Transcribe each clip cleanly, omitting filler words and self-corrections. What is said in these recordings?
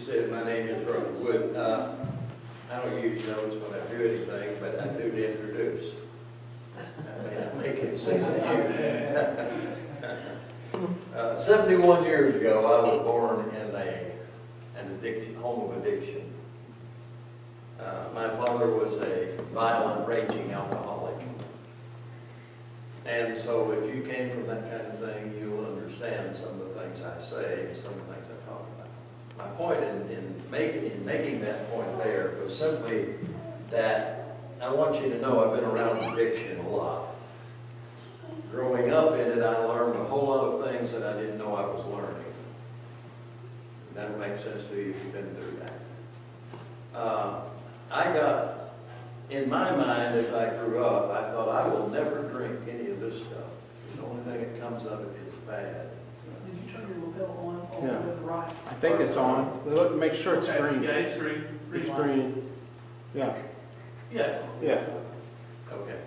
said, my name is Rodger Wood. I don't use notes when I do anything, but I do to introduce. I may not make it seem to you. 71 years ago, I was born in an addiction, home of addiction. My father was a violent, raging alcoholic. And so if you came from that kind of thing, you'll understand some of the things I say and some of the things I talk about. My point in making that point there was simply that I want you to know I've been around addiction a lot. Growing up in it, I learned a whole lot of things that I didn't know I was learning. And that'll make sense to you if you've been through that. In my mind, as I grew up, I thought I will never drink any of this stuff. The only thing that comes of it is bad. Did you turn your lapel on Yeah. to the right? I think it's on. Look, make sure it's Okay, green. Yeah, it's green. It's light. green. Yeah, Yeah, it's on. yeah. Okay.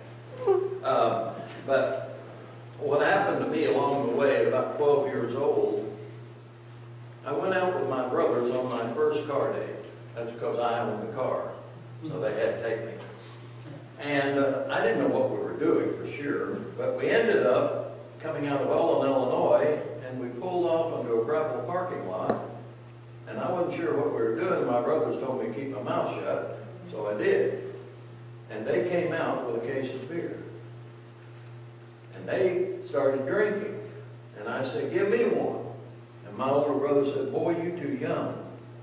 But what happened to me along the way, at about 12 years old, I went out with my brothers on my first car date. That's because I owned the car, so they had to take me. And I didn't know what we were doing for sure, but we ended up coming out of Olin, Illinois, and we pulled off into a gravel parking lot. And I wasn't sure what we were doing. My brothers told me to keep my mouth shut, so I did. And they came out with a case of beer. And they started drinking. And I said, give me one. And my older brother said, boy, you too young.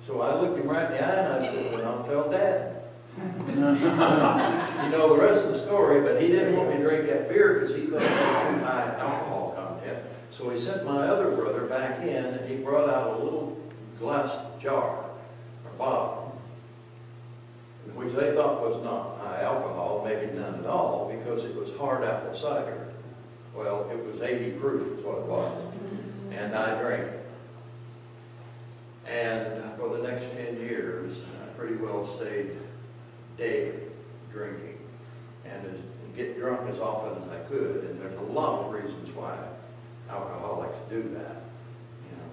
So I looked him right in the eye and I said, well, I'll tell Dad. You know the rest of the story, but he didn't want me to drink that beer because he thought it had too high alcohol content. So he sent my other brother back in and he brought out a little glass jar, or bottle, which they thought was not high alcohol, maybe none at all, because it was hard apple cider. Well, it was 80 proof is what it was. And I drank it. And for the next 10 years, I pretty well stayed daily drinking and get drunk as often as I could. And there's a lot of reasons why alcoholics do that. You know,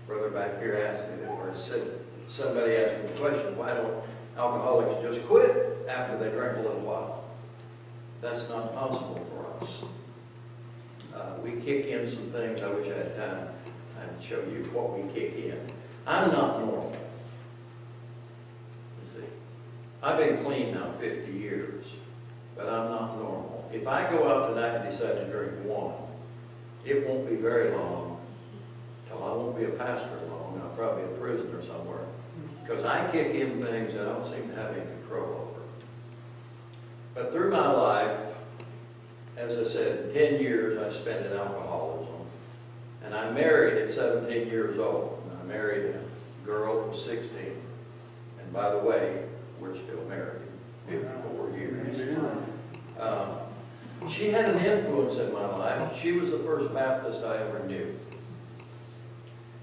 brother back here asked me, or said, somebody asked me the question, why don't alcoholics just quit after they drink a little while? That's not possible for us. We kick in some things. I wish I had time to show you what we kick in. I'm not normal. You see, I've been clean now 50 years, but I'm not normal. If I go out tonight and decide to drink one, it won't be very long till I won't be a pastor long. I'll probably be a prisoner somewhere, because I kick in things that I don't seem to have any control over. But through my life, as I said, 10 years I spent in alcoholism. And I married at 17 years old. And I married a girl who was 16. And by the way, we're still married, 54 years. She had an influence in my life. She was the first Baptist I ever knew.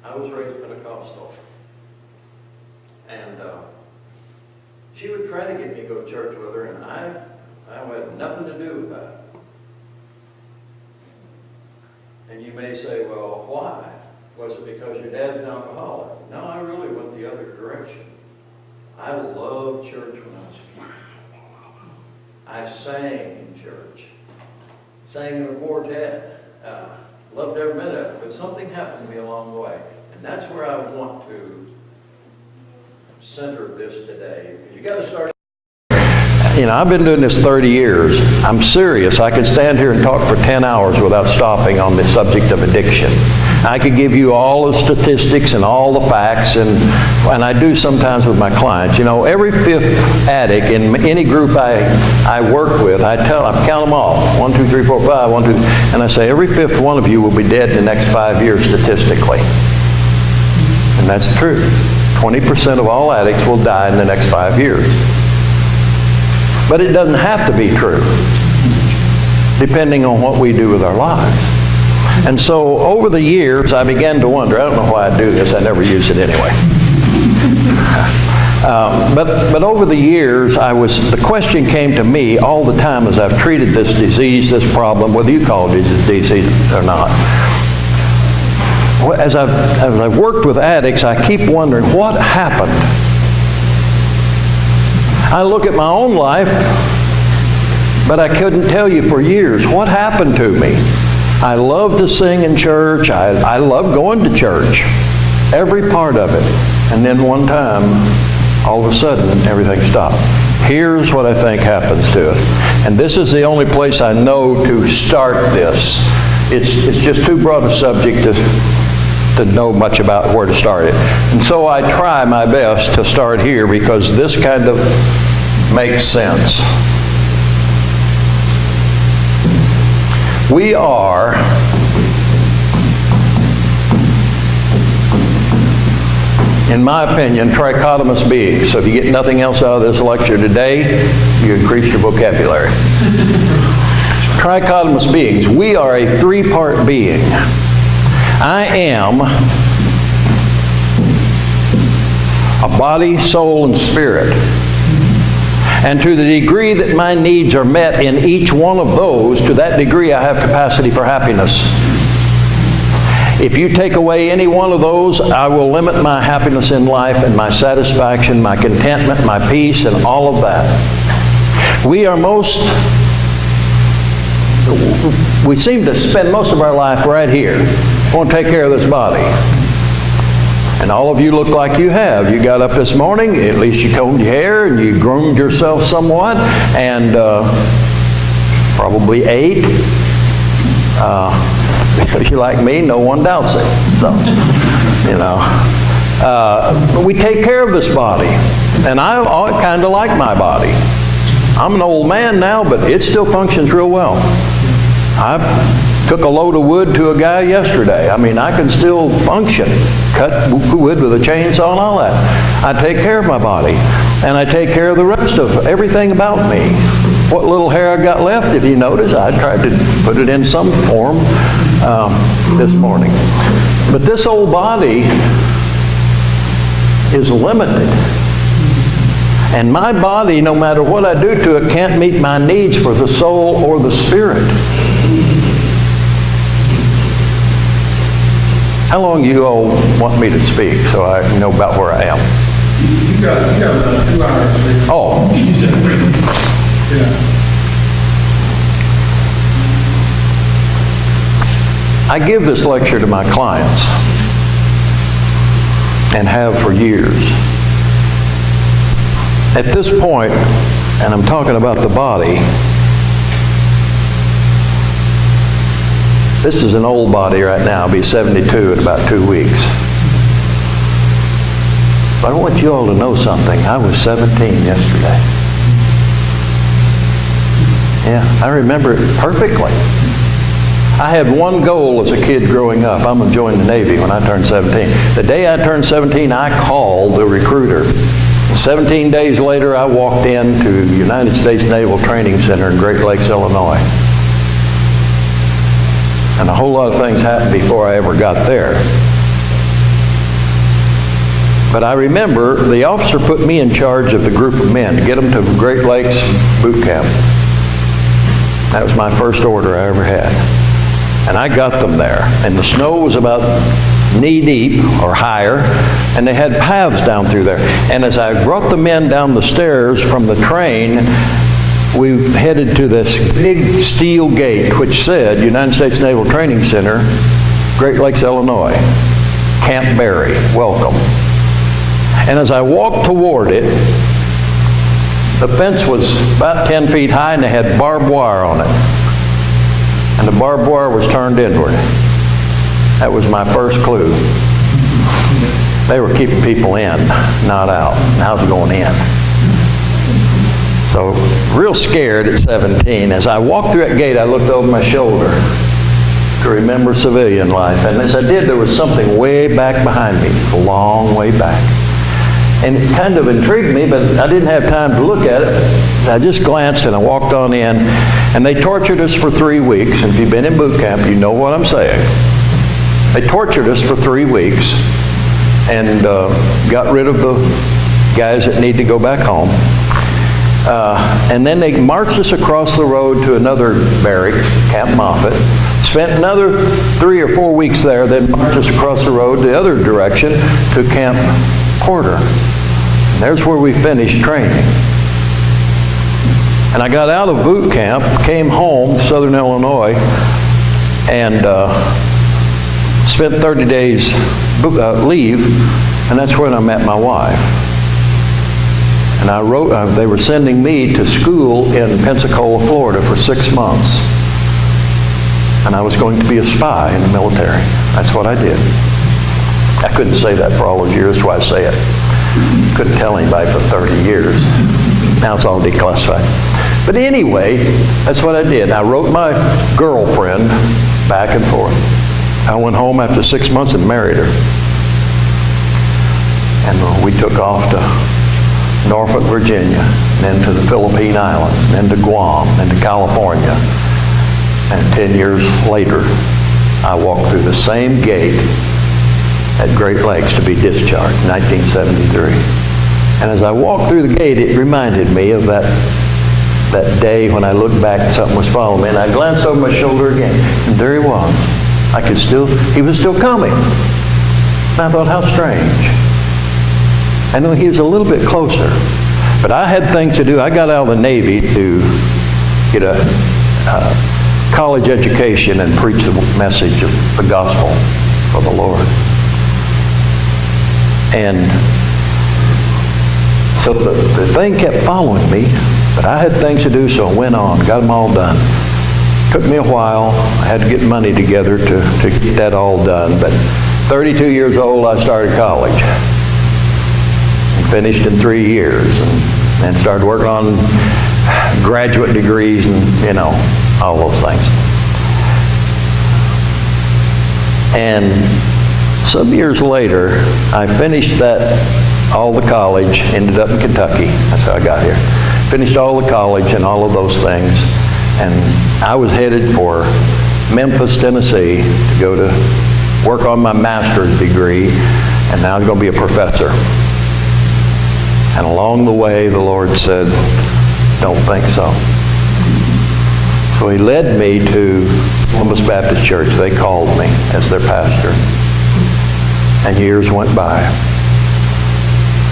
I was raised Pentecostal. And she would try to get me to go to church with her, and I had nothing to do with that. And you may say, well, why? Was it because your dad's an alcoholic? No, I really went the other direction. I loved church when I was young. I sang in church. Sang in a quartet. Loved every minute of it. But something happened to me along the way. And that's where I want to center this today. Because you got to start. You know, I've been doing this 30 years. I'm serious. I could stand here and talk for 10 hours without stopping on the subject of addiction. I could give you all the statistics and all the facts, and I do sometimes with my clients. You know, every fifth addict in any group I work with, I count them all. 1, 2, 3, 4, 5, 1, 2, and I say every fifth one of you will be dead in the next 5 years statistically. And that's true. 20% of all addicts will die in the next 5 years. But it doesn't have to be true, depending on what we do with our lives. And so over the years, I began to wonder, I don't know why I do this, I never use it anyway. But over the years, the question came to me all the time as I've treated this disease, this problem, whether you call it a disease or not. as I've worked with addicts, I keep wondering, what happened? I look at my own life, but I couldn't tell you for years what happened to me. I love to sing in church. I love going to church, every part of it. And then one time, all of a sudden, everything stopped. Here's what I think happens to it. And this is the only place I know to start this. It's just too broad a subject to know much about where to start it. And so I try my best to start here because this kind of makes sense. We are in my opinion, trichotomous beings. So if you get nothing else out of this lecture today, you increase your vocabulary. Trichotomous beings. We are a three-part being. I am a body, soul, and spirit. And to the degree that my needs are met in each one of those, to that degree I have capacity for happiness. If you take away any one of those, I will limit my happiness in life and my satisfaction, my contentment, my peace, and all of that. We seem to spend most of our life right here. I want to take care of this body. And all of you look like you have. You got up this morning, at least you combed your hair and you groomed yourself somewhat, and probably ate. If you're like me, no one doubts it. So, but we take care of this body. And I kind of like my body. I'm an old man now, but it still functions real well. I took a load of wood to a guy yesterday. I mean, I can still function. Cut wood with a chainsaw and all that. I take care of my body. And I take care of the rest of everything about me. What little hair I got left, if you notice, I tried to put it in some form this morning. But this old body is limited. And my body, no matter what I do to it, can't meet my needs for the soul or the spirit. How long do you all want me to speak so I know about where I am? You got about 2 hours. Oh. You said 3. Yeah. I give this lecture to my clients and have for years. At this point, and I'm talking about the body, this is an old body right now. I'll be 72 in about 2 weeks. But I want you all to know something. I was 17 yesterday. Yeah, I remember it perfectly. I had one goal as a kid growing up. I'm going to join the Navy when I turned 17. The day I turned 17, I called the recruiter. 17 days later, I walked into the United States Naval Training Center in Great Lakes, Illinois. And a whole lot of things happened before I ever got there. But I remember the officer put me in charge of the group of men to get them to Great Lakes boot camp. That was my first order I ever had. And I got them there. And the snow was about knee-deep or higher, and they had paths down through there. And as I brought the men down the stairs from the train, we headed to this big steel gate which said United States Naval Training Center, Great Lakes, Illinois. Camp Barry, welcome. And as I walked toward it, the fence was about 10 feet high and they had barbed wire on it. And the barbed wire was turned inward. That was my first clue. They were keeping people in, not out. I was going in. So, real scared at 17. As I walked through that gate, I looked over my shoulder to remember civilian life. And as I did, there was something way back behind me, a long way back. And it kind of intrigued me, but I didn't have time to look at it. I just glanced and I walked on in. And they tortured us for 3 weeks. And if you've been in boot camp, you know what I'm saying. They tortured us for 3 weeks and got rid of the guys that need to go back home. And then they marched us across the road to another barracks, Camp Moffett. Spent another 3 or 4 weeks there, then marched us across the road the other direction to Camp Porter. And there's where we finished training. And I got out of boot camp, came home, Southern Illinois, and spent 30 days leave, and that's when I met my wife. And I wrote, they were sending me to school in Pensacola, Florida for 6 months. And I was going to be a spy in the military. That's what I did. I couldn't say that for all those years, that's why I say it. Couldn't tell anybody for 30 years. Now it's all declassified. But anyway, that's what I did. I wrote my girlfriend back and forth. I went home after 6 months and married her. And we took off to Norfolk, Virginia, then to the Philippine Islands, then to Guam, then to California. And 10 years later, I walked through the same gate at Great Lakes to be discharged, 1973. And as I walked through the gate, it reminded me of that day when I looked back and something was following me. And I glanced over my shoulder again, and there he was. He was still coming. And I thought, how strange. I knew he was a little bit closer. But I had things to do. I got out of the Navy to get a college education and preach the message of the gospel of the Lord. And so the thing kept following me, but I had things to do, so I went on, got them all done. Took me a while. I had to get money together to get that all done. But 32 years old, I started college. And finished in 3 years. And started working on graduate degrees and, all those things. And some years later, I finished all the college, ended up in Kentucky. That's how I got here. Finished all the college and all of those things. And I was headed for Memphis, Tennessee to go to work on my master's degree, and now I was going to be a professor. And along the way, the Lord said, don't think so. So he led me to Columbus Baptist Church. They called me as their pastor. And years went by.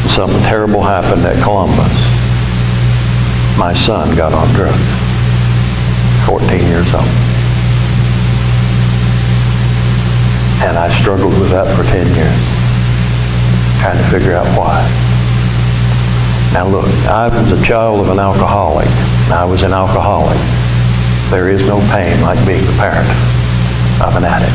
Something terrible happened at Columbus. My son got on drugs. 14 years old. And I struggled with that for 10 years, trying to figure out why. Now look, I was a child of an alcoholic. I was an alcoholic. There is no pain like being the parent of an addict.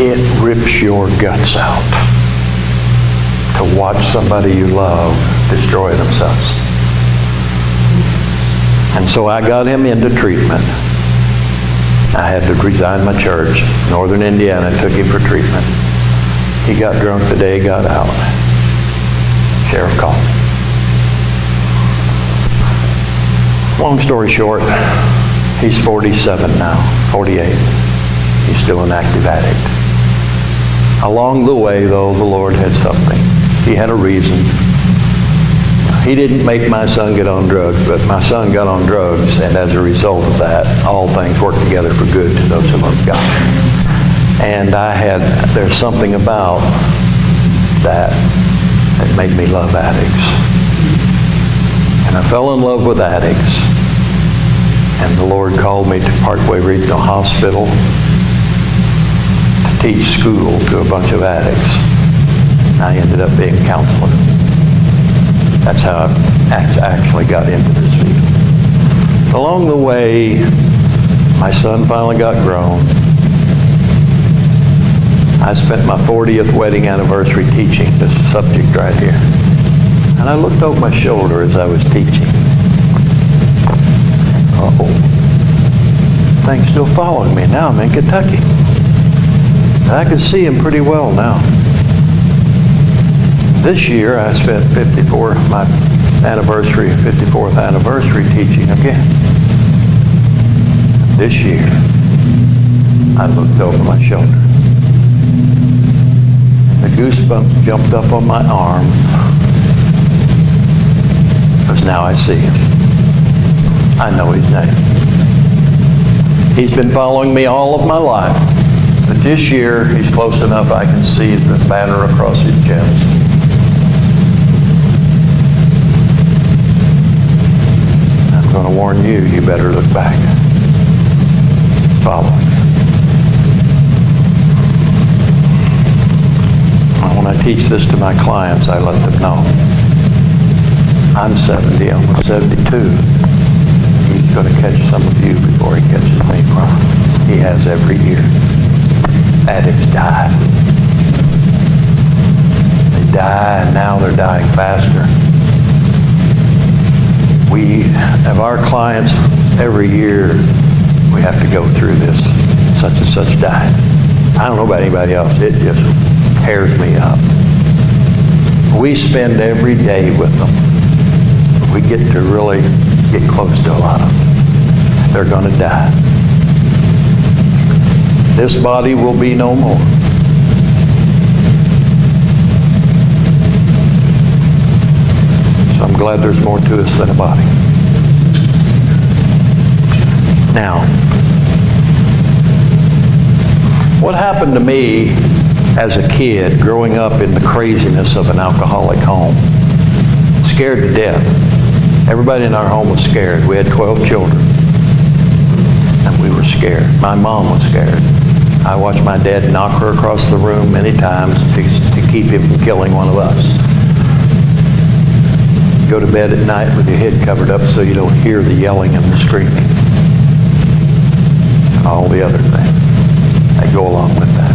It rips your guts out to watch somebody you love destroy themselves. And so I got him into treatment. I had to resign my church. Northern Indiana took him for treatment. He got drunk the day he got out. Sheriff called me. Long story short, he's 47 now, 48. He's still an active addict. Along the way, though, the Lord had something. He had a reason. He didn't make my son get on drugs, but my son got on drugs, and as a result of that, all things work together for good to those who love God. And there's something about that made me love addicts. And I fell in love with addicts. And the Lord called me to Parkway Regional Hospital to teach school to a bunch of addicts. I ended up being a counselor. That's how I actually got into this field. Along the way, my son finally got grown. I spent my 40th wedding anniversary teaching this subject right here. And I looked over my shoulder as I was teaching. Uh-oh. Thing's still following me. Now I'm in Kentucky. And I can see him pretty well now. This year I spent my 54th anniversary teaching again. This year I looked over my shoulder. The goosebumps jumped up on my arm, because now I see him. I know his name. He's been following me all of my life, but this year he's close enough I can see the banner across his chest. I'm going to warn you, you better look back. He's following. When I teach this to my clients, I let them know. I'm 70, almost 72. He's going to catch some of you before he catches me. He has every year. Addicts die. They die, and now they're dying faster. We have our clients every year. We have to go through this. Such and such died. I don't know about anybody else. It just tears me up. We spend every day with them. We get to really get close to a lot of them. They're going to die. This body will be no more. So I'm glad there's more to us than a body. Now, what happened to me as a kid growing up in the craziness of an alcoholic home? Scared to death. Everybody in our home was scared. We had 12 children. And we were scared. My mom was scared. I watched my dad knock her across the room many times to keep him from killing one of us. Go to bed at night with your head covered up so you don't hear the yelling and the screaming. And all the other things that go along with that.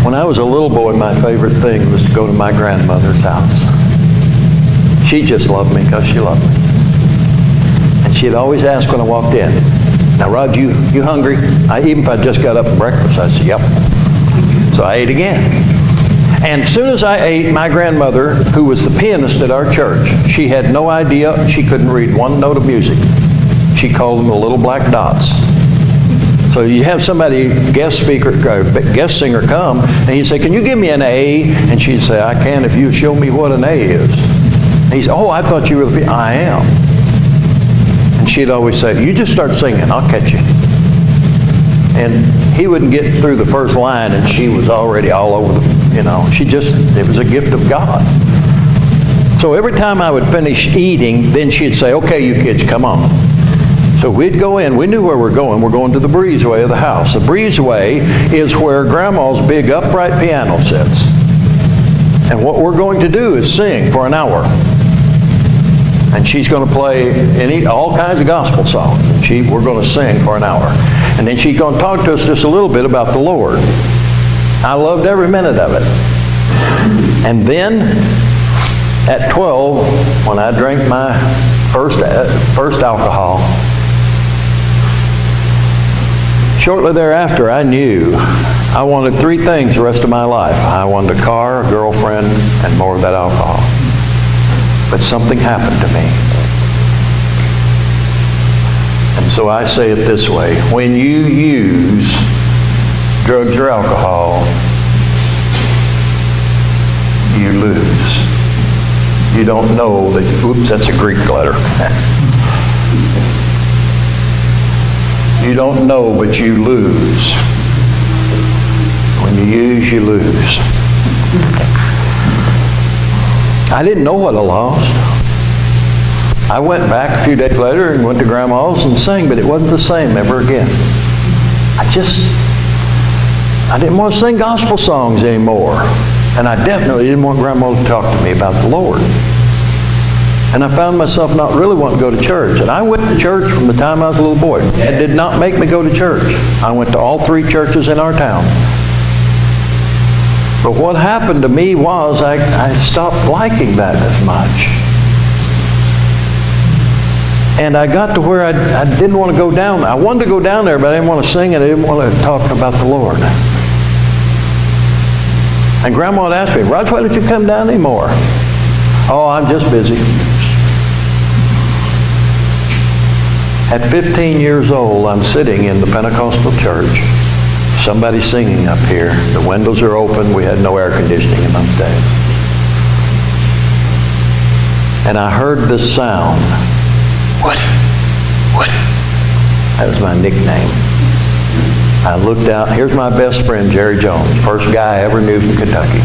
When I was a little boy, my favorite thing was to go to my grandmother's house. She just loved me because she loved me. And she'd always ask when I walked in, "Now, Rod, you hungry?" Even if I just got up for breakfast, I'd say, "Yep." So I ate again. And as soon as I ate, my grandmother, who was the pianist at our church, she had no idea. She couldn't read one note of music. She called them the little black dots. So you have somebody, guest singer come, and he'd say, "Can you give me an A?" And she'd say, "I can if you show me what an A is." And he'd say, "Oh, I thought you were the I am." And she'd always say, "You just start singing, I'll catch you." And he wouldn't get through the first line, and she was already all over it was a gift of God. So every time I would finish eating, then she'd say, "Okay, you kids, come on." So we'd go in. We knew where we're going. We're going to the breezeway of the house. The breezeway is where Grandma's big upright piano sits. And what we're going to do is sing for an hour. And she's going to play all kinds of gospel songs. We're going to sing for an hour. And then she's going to talk to us just a little bit about the Lord. I loved every minute of it. And then at 12, when I drank my first alcohol, shortly thereafter, I knew I wanted three things the rest of my life. I wanted a car, a girlfriend, and more of that alcohol. But something happened to me. And so I say it this way. When you use drugs or alcohol, you lose. You don't know that, oops, that's a Greek letter. You don't know, but you lose. When you use, you lose. I didn't know what I lost. I went back a few days later and went to Grandma's and sang, but it wasn't the same ever again. I didn't want to sing gospel songs anymore. And I definitely didn't want Grandma to talk to me about the Lord. And I found myself not really wanting to go to church. And I went to church from the time I was a little boy. Dad did not make me go to church. I went to all three churches in our town. But what happened to me was I stopped liking that as much. And I got to where I didn't want to go down. I wanted to go down there, but I didn't want to sing and I didn't want to talk about the Lord. And Grandma would ask me, "Rod, why don't you come down anymore?" "Oh, I'm just busy." At 15 years old, I'm sitting in the Pentecostal church somebody singing up here. The windows are open. We had no air conditioning in those days. And I heard this sound. Wood. That was my nickname. I looked out. Here's my best friend, Jerry Jones. First guy I ever knew from Kentucky.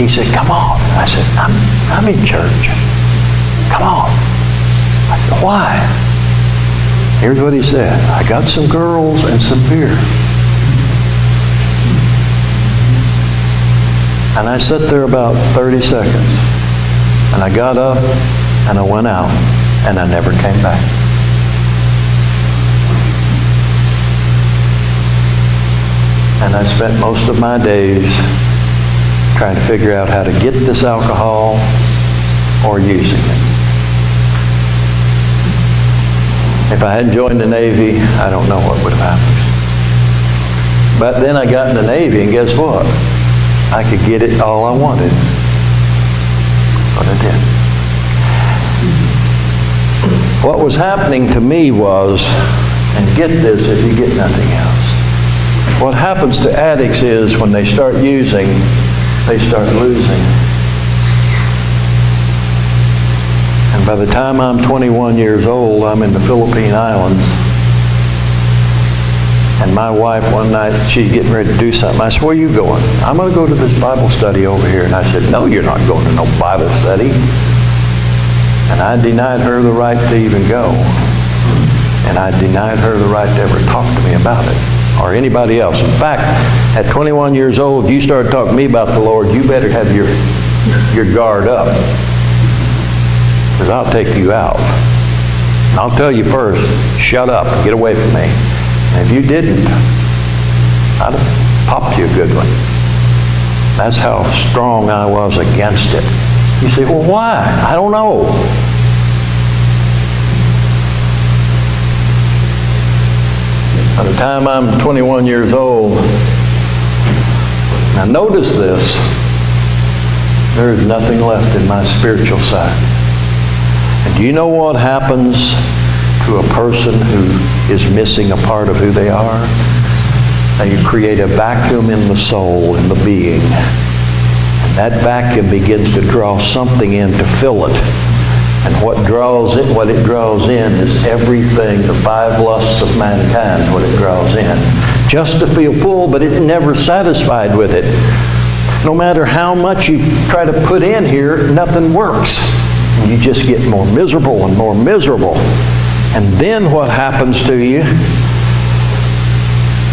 He said, come on. I said, I'm in church. Come on. I said, why? Here's what he said. I got some girls and some beer. And I sat there about 30 seconds. And I got up and I went out and I never came back. And I spent most of my days trying to figure out how to get this alcohol or using it. If I hadn't joined the Navy, I don't know what would have happened. But then I got in the Navy, and guess what? I could get it all I wanted. But I did. What was happening to me was, and get this if you get nothing else, what happens to addicts is when they start using, they start losing. And by the time I'm 21 years old, I'm in the Philippine Islands. And my wife, one night, she's getting ready to do something. I said, where are you going? I'm going to go to this Bible study over here. And I said, no, you're not going to no Bible study. And I denied her the right to even go. And I denied her the right to ever talk to me about it, or anybody else. In fact, at 21 years old, you start talking to me about the Lord, you better have your guard up, because I'll take you out. And I'll tell you first, shut up, get away from me. And if you didn't, I'd have popped you a good one. That's how strong I was against it. You say, well, why? I don't know. By the time I'm 21 years old, now notice this, there is nothing left in my spiritual side. And do you know what happens to a person who is missing a part of who they are? Now you create a vacuum in the soul, in the being. And that vacuum begins to draw something in to fill it. And what it draws in is everything, the five lusts of mankind, what it draws in. Just to feel full, but it's never satisfied with it. No matter how much you try to put in here, nothing works. You just get more miserable and more miserable. And then what happens to you?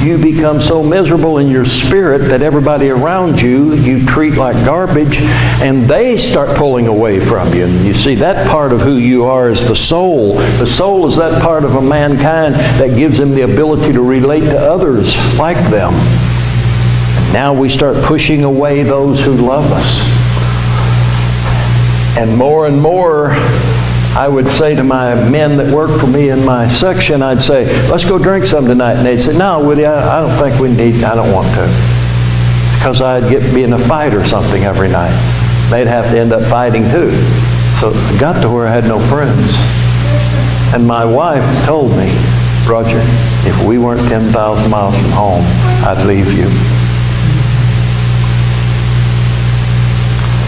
You become so miserable in your spirit that everybody around you treat like garbage, and they start pulling away from you. And you see, that part of who you are is the soul. The soul is that part of a mankind that gives them the ability to relate to others like them. And now we start pushing away those who love us. And more, I would say to my men that work for me in my section, I'd say, let's go drink some tonight. And they'd say, no, Woody, I don't think we need, I don't want to. It's because I'd be in a fight or something every night. They'd have to end up fighting too. So I got to where I had no friends. And my wife told me, Rodger, if we weren't 10,000 miles from home, I'd leave you.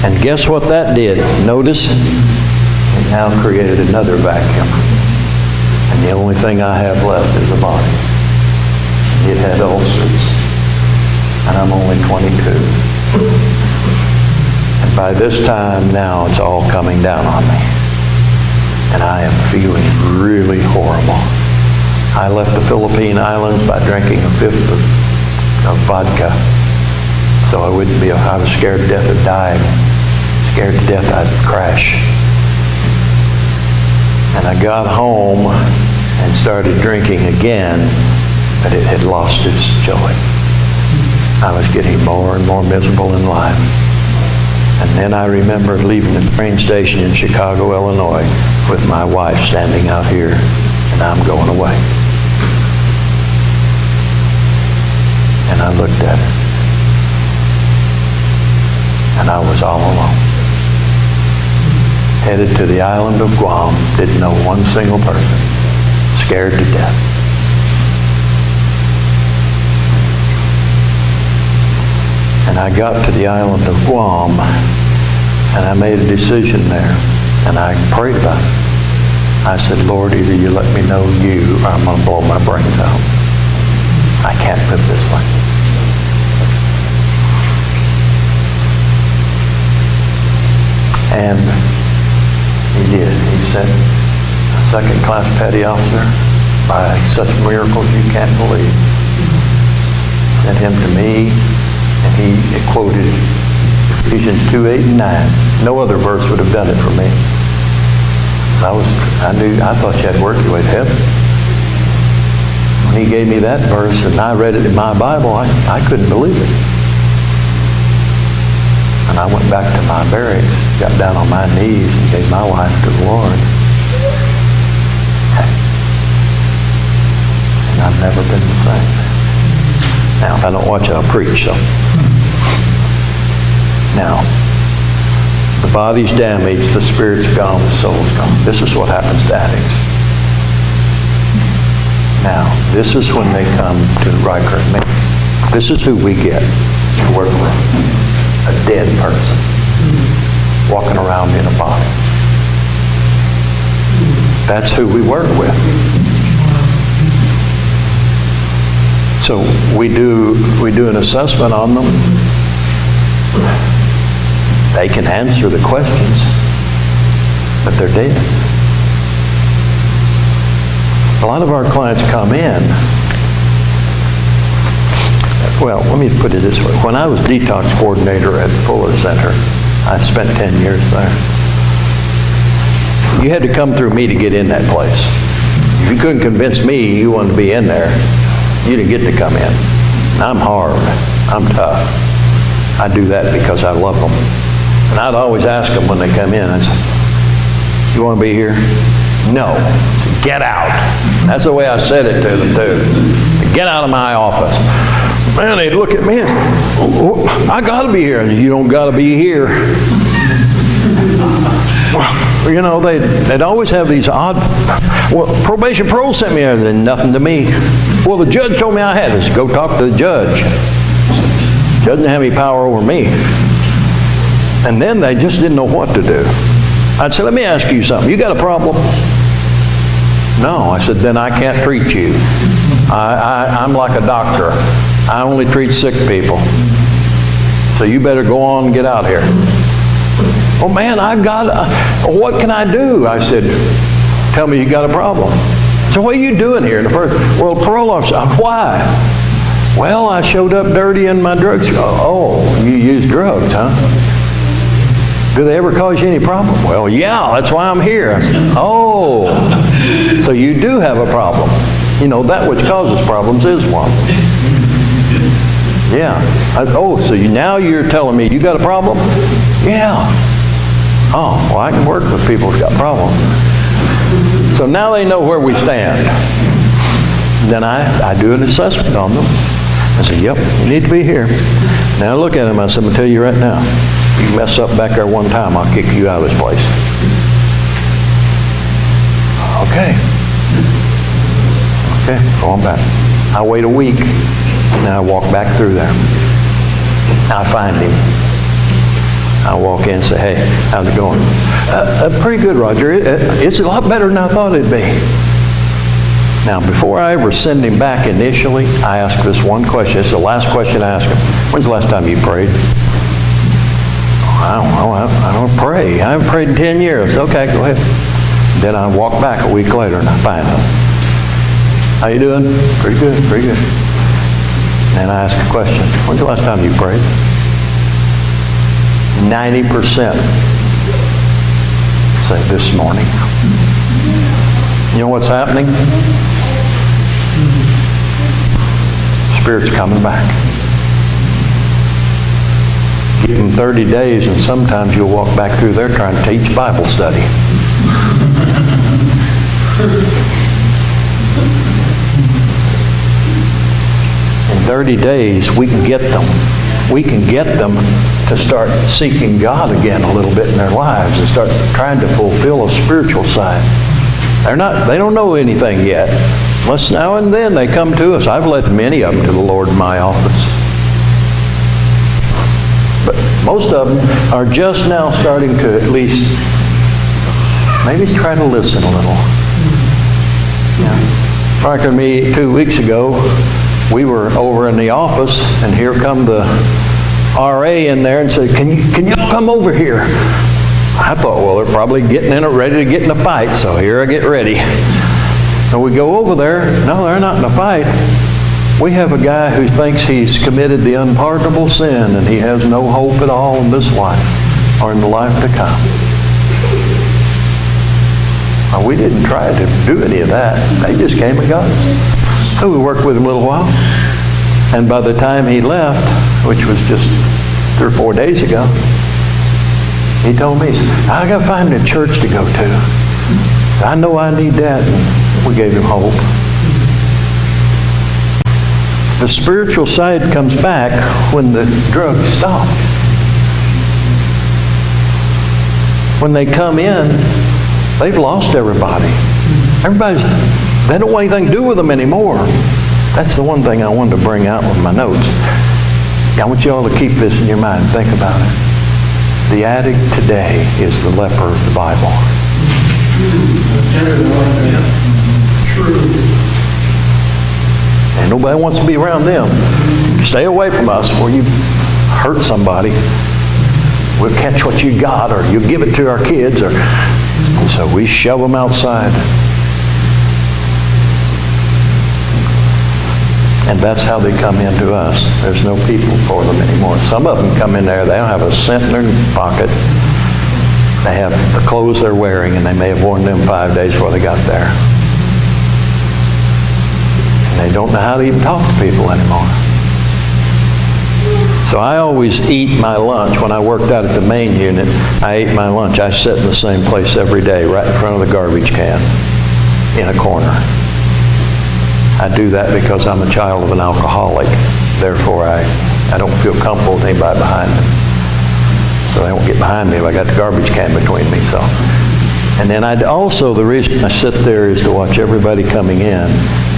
And guess what that did? Notice? It now created another vacuum. And the only thing I have left is a body. It had ulcers. And I'm only 22. And by this time now, it's all coming down on me. And I am feeling really horrible. I left the Philippine Islands by drinking a fifth of vodka. So I wouldn't be, I was scared to death of dying. Scared to death I'd crash. And I got home and started drinking again, but it had lost its joy. I was getting more and more miserable in life. And then I remember leaving the train station in Chicago, Illinois, with my wife standing out here, and I'm going away. And I looked at her. And I was all alone. Headed to the island of Guam, didn't know one single person, scared to death. And I got to the island of Guam, and I made a decision there, and I prayed about it. I said, Lord, either you let me know you, or I'm going to blow my brains out. I can't live this way. And he did. He said, a second-class petty officer, by such miracles you can't believe. Sent him to me, and he quoted Ephesians 2:8 and 9. No other verse would have done it for me. I thought you had worked your way to heaven. When he gave me that verse, and I read it in my Bible, I couldn't believe it. And I went back to my barracks, got down on my knees, and gave my life to the Lord. And I've never been the same. Now, if I don't watch it, I'll preach, so. Now, the body's damaged, the spirit's gone, the soul's gone. This is what happens to addicts. Now, this is when they come to Riker and me. This is who we get to work with. A dead person walking around in a body. That's who we work with. So we do an assessment on them. They can answer the questions, but they're dead. A lot of our clients come in. Well, let me put it this way. When I was detox coordinator at Fuller Center, I spent 10 years there. You had to come through me to get in that place. If you couldn't convince me you wanted to be in there, you didn't get to come in. I'm hard. I'm tough. I do that because I love them. And I'd always ask them when they come in, I'd say, you want to be here? No. Get out. That's the way I said it to them, too. Get out of my office. Man, they'd look at me and, I got to be here. And you don't got to be here. Well, you know, they'd always have these odd, well, probation parole sent me there, and nothing to me. Well, the judge told me I had to go talk to the judge. Doesn't have any power over me. And then they just didn't know what to do. I'd say, let me ask you something. You got a problem? No. I said, then I can't treat you. I'm like a doctor. I only treat sick people. So you better go on and get out here. Oh man, what can I do? I said, tell me you got a problem. So what are you doing here? Well, parole officer. Why? Well, I showed up dirty in my drugs. Oh, you use drugs, huh? Do they ever cause you any problem? Well, yeah, that's why I'm here. Oh, so you do have a problem. You know, that which causes problems is one. Yeah. So now you're telling me you got a problem? Yeah. Oh, well, I can work with people who've got problems. So now they know where we stand. Then I do an assessment on them. I say, yep, you need to be here. Now look at them. I said, I'm going to tell you right now. You mess up back there one time, I'll kick you out of this place. Okay. Okay, go on back. I wait a week, and I walk back through there. I find him. I walk in and say, hey, how's it going? Pretty good, Roger. It's a lot better than I thought it'd be. Now, before I ever send him back initially, I ask this one question. It's the last question I ask him. When's the last time you prayed? I don't know. I don't pray. I haven't prayed in 10 years. Okay, go ahead. Then I walk back a week later and I find him. How you doing? Pretty good, pretty good. And I ask a question. When's the last time you prayed? 90% say this morning. You know what's happening? Spirit's coming back. Give them 30 days and sometimes you'll walk back through there trying to teach Bible study. In 30 days we can get them. We can get them to start seeking God again a little bit in their lives and start trying to fulfill a spiritual side. They don't know anything yet. Unless now and then they come to us. I've led many of them to the Lord in my office. Most of them are just now starting to at least maybe try to listen a little. Frank and me 2 weeks ago, we were over in the office, and here come the RA in there and said, can you come over here? I thought, well, they're probably getting in it, ready to get in a fight, so here I get ready. And we go over there. No, they're not in a fight. We have a guy who thinks he's committed the unpardonable sin and he has no hope at all in this life or in the life to come. Now, we didn't try to do any of that. They just came and got us. So we worked with him a little while. And by the time he left, which was just 3 or 4 days ago, he told me, he said, I got to find a church to go to. I know I need that. And we gave him hope. The spiritual side comes back when the drugs stop. When they come in, they've lost everybody. They don't want anything to do with them anymore. That's the one thing I wanted to bring out with my notes. I want you all to keep this in your mind. Think about it. The addict today is the leper of the Bible. True. And nobody wants to be around them. Stay away from us before you hurt somebody. We'll catch what you got, or you'll give it to our kids. And so we shove them outside. And that's how they come into us. There's no people for them anymore. Some of them come in there, they don't have a cent in their pocket. They have the clothes they're wearing, and they may have worn them 5 days before they got there. And they don't know how to even talk to people anymore. So I always eat my lunch. When I worked out at the main unit, I ate my lunch. I sat in the same place every day, right in front of the garbage can, in a corner. I do that because I'm a child of an alcoholic. Therefore, I don't feel comfortable with anybody behind me. So they won't get behind me if I got the garbage can between me. So, and then the reason I sit there is to watch everybody coming in,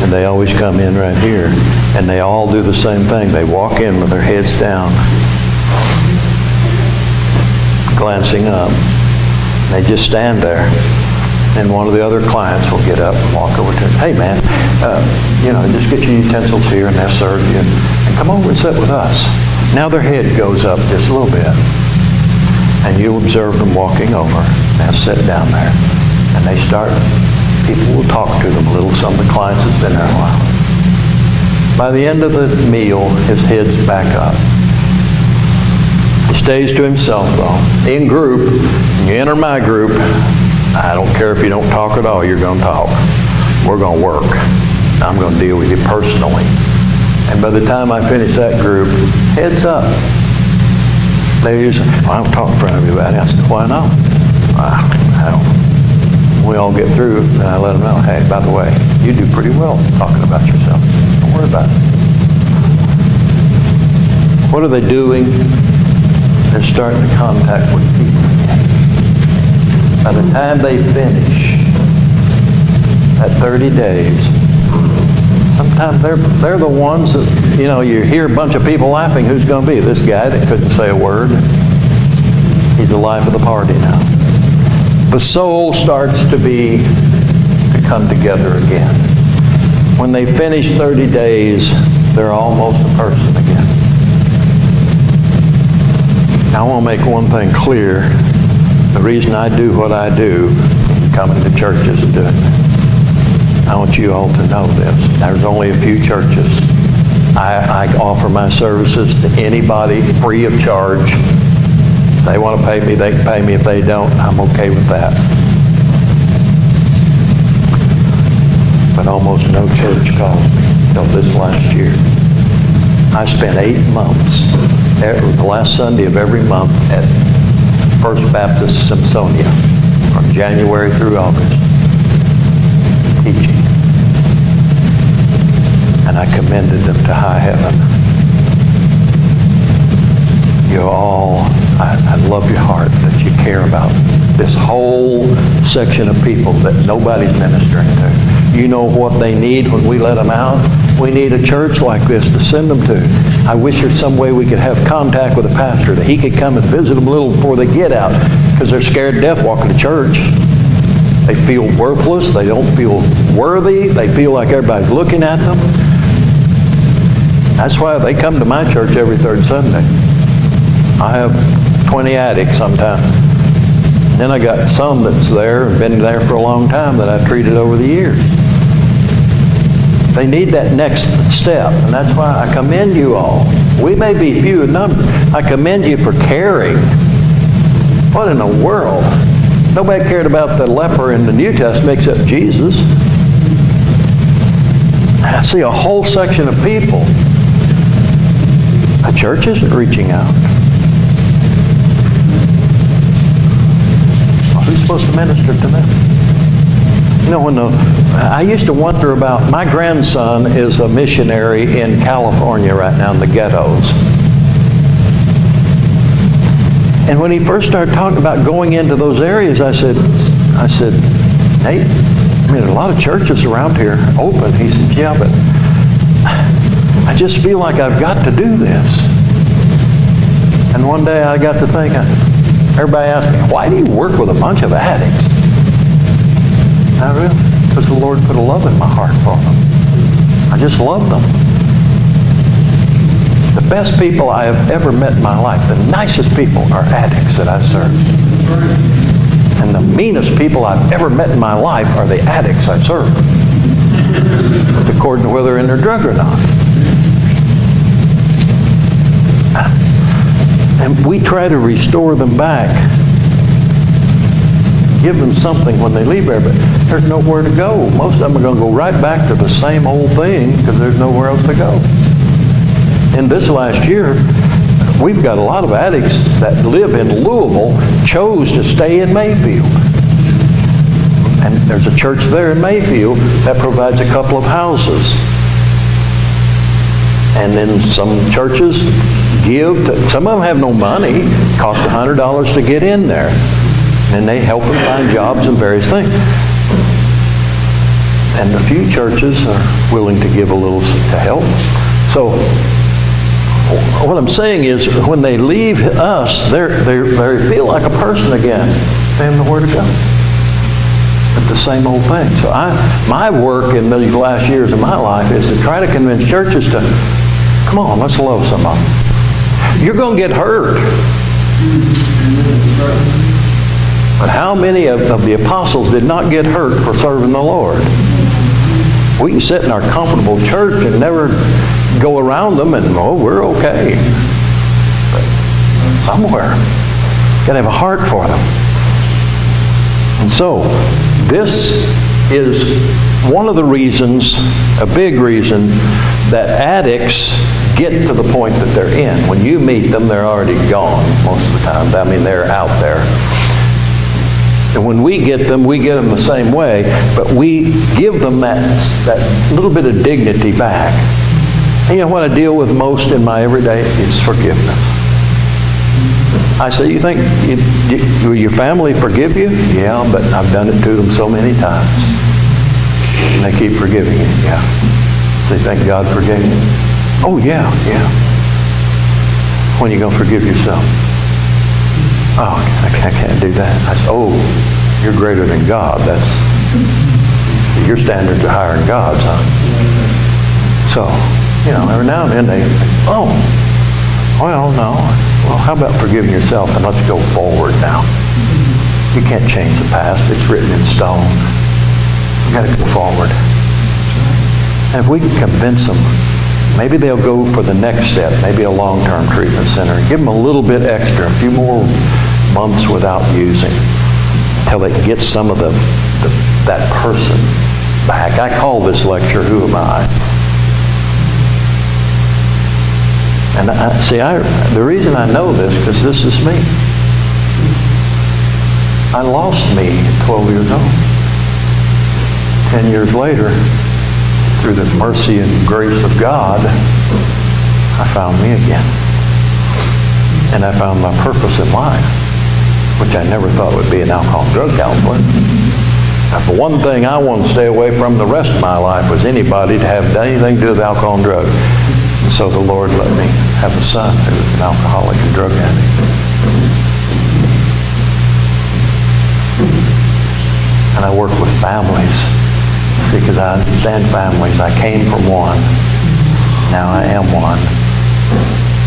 and they always come in right here, and they all do the same thing. They walk in with their heads down, glancing up. They just stand there. And one of the other clients will get up and walk over to him. Hey, man, just get your utensils here, and they'll serve you. And come over and sit with us. Now their head goes up just a little bit. And you'll observe them walking over. They'll sit down there. And people will talk to them a little. Some of the clients have been there a while. By the end of the meal, his head's back up. He stays to himself, though. In group, you enter my group, I don't care if you don't talk at all, you're going to talk. We're going to work. I'm going to deal with you personally. And by the time I finish that group, heads up. They usually, I don't talk in front of everybody. I said, why not? I don't. We all get through, and I let them know, hey, by the way, you do pretty well talking about yourself. Don't worry about it. What are they doing? They're starting to contact with people. By the time they finish that 30 days, sometimes they're the ones that, you hear a bunch of people laughing. Who's going to be? This guy that couldn't say a word. He's the life of the party now. The soul starts to come together again. When they finish 30 days, they're almost a person again. Now, I want to make one thing clear. The reason I do what I do, coming to churches and doing it, I want you all to know this. There's only a few churches. I offer my services to anybody free of charge. If they want to pay me, they can pay me. If they don't, I'm okay with that. But almost no church called me until this last year. I spent 8 months, the last Sunday of every month, at First Baptist Simpsonia, from January through August, teaching. And I commended them to high heaven. I love your heart that you care about this whole section of people that nobody's ministering to. You know what they need when we let them out? We need a church like this to send them to. I wish there's some way we could have contact with a pastor that he could come and visit them a little before they get out, because they're scared to death walking to church. They feel worthless. They don't feel worthy. They feel like everybody's looking at them. That's why they come to my church every third Sunday. I have 20 addicts sometimes. Then I got some that's there and been there for a long time that I've treated over the years. They need that next step, and that's why I commend you all. We may be few in number. I commend you for caring. What in the world? Nobody cared about the leper in the New Testament except Jesus. I see a whole section of people. The church isn't reaching out. Well, who's supposed to minister to them? You know, I used to wonder about, my grandson is a missionary in California right now in the ghettos. And when he first started talking about going into those areas, I said, Nate, I mean, a lot of churches around here open. He said, yeah, but I just feel like I've got to do this. And one day I got to thinking, everybody asked me, why do you work with a bunch of addicts? Not really, because the Lord put a love in my heart for them. I just love them. The best people I have ever met in my life, the nicest people, are addicts that I serve. And the meanest people I've ever met in my life are the addicts I serve. According to whether they're in their drug or not. And we try to restore them back. Give them something when they leave there, but there's nowhere to go. Most of them are going to go right back to the same old thing because there's nowhere else to go. In this last year, we've got a lot of addicts that live in Louisville chose to stay in Mayfield. And there's a church there in Mayfield that provides a couple of houses. And then some churches give to, some of them have no money, cost $100 to get in there. And they help them find jobs and various things. And a few churches are willing to give a little to help. So what I'm saying is, when they leave us, they feel like a person again. They have nowhere to go. But the same old thing. So my work in these last years of my life is to try to convince churches to, come on, let's love somebody. You're going to get hurt. But how many of the apostles did not get hurt for serving the Lord? We can sit in our comfortable church and never go around them and, oh, we're okay. But somewhere, you've got to have a heart for them. And so, this is one of the reasons, a big reason, that addicts get to the point that they're in. When you meet them, they're already gone most of the time. I mean, they're out there. And when we get them the same way, but we give them that little bit of dignity back. And you know what I deal with most in my everyday is forgiveness. I say, you think, will your family forgive you? Yeah, but I've done it to them so many times. And they keep forgiving you. Yeah. They think God forgave you. Oh, yeah. When are you going to forgive yourself? Oh, I can't do that. I said, oh, you're greater than God. Your standards are higher than God's, huh? So, every now and then they think, oh, well, no. Well, how about forgiving yourself and let's go forward now. You can't change the past. It's written in stone. We've got to go forward. And if we can convince them, maybe they'll go for the next step, maybe a long-term treatment center. Give them a little bit extra, a few more months without using, until they can get some of that person back. I call this lecture, Who Am I? And the reason I know this, because this is me. I lost me at 12 years old. 10 years later, through the mercy and grace of God, I found me again. And I found my purpose in life, which I never thought would be an alcohol and drug counselor. The one thing I wanted to stay away from the rest of my life was anybody to have anything to do with alcohol and drugs. And so the Lord let me have a son who was an alcoholic and drug addict. And I work with families. See, because I understand families. I came from one. Now I am one.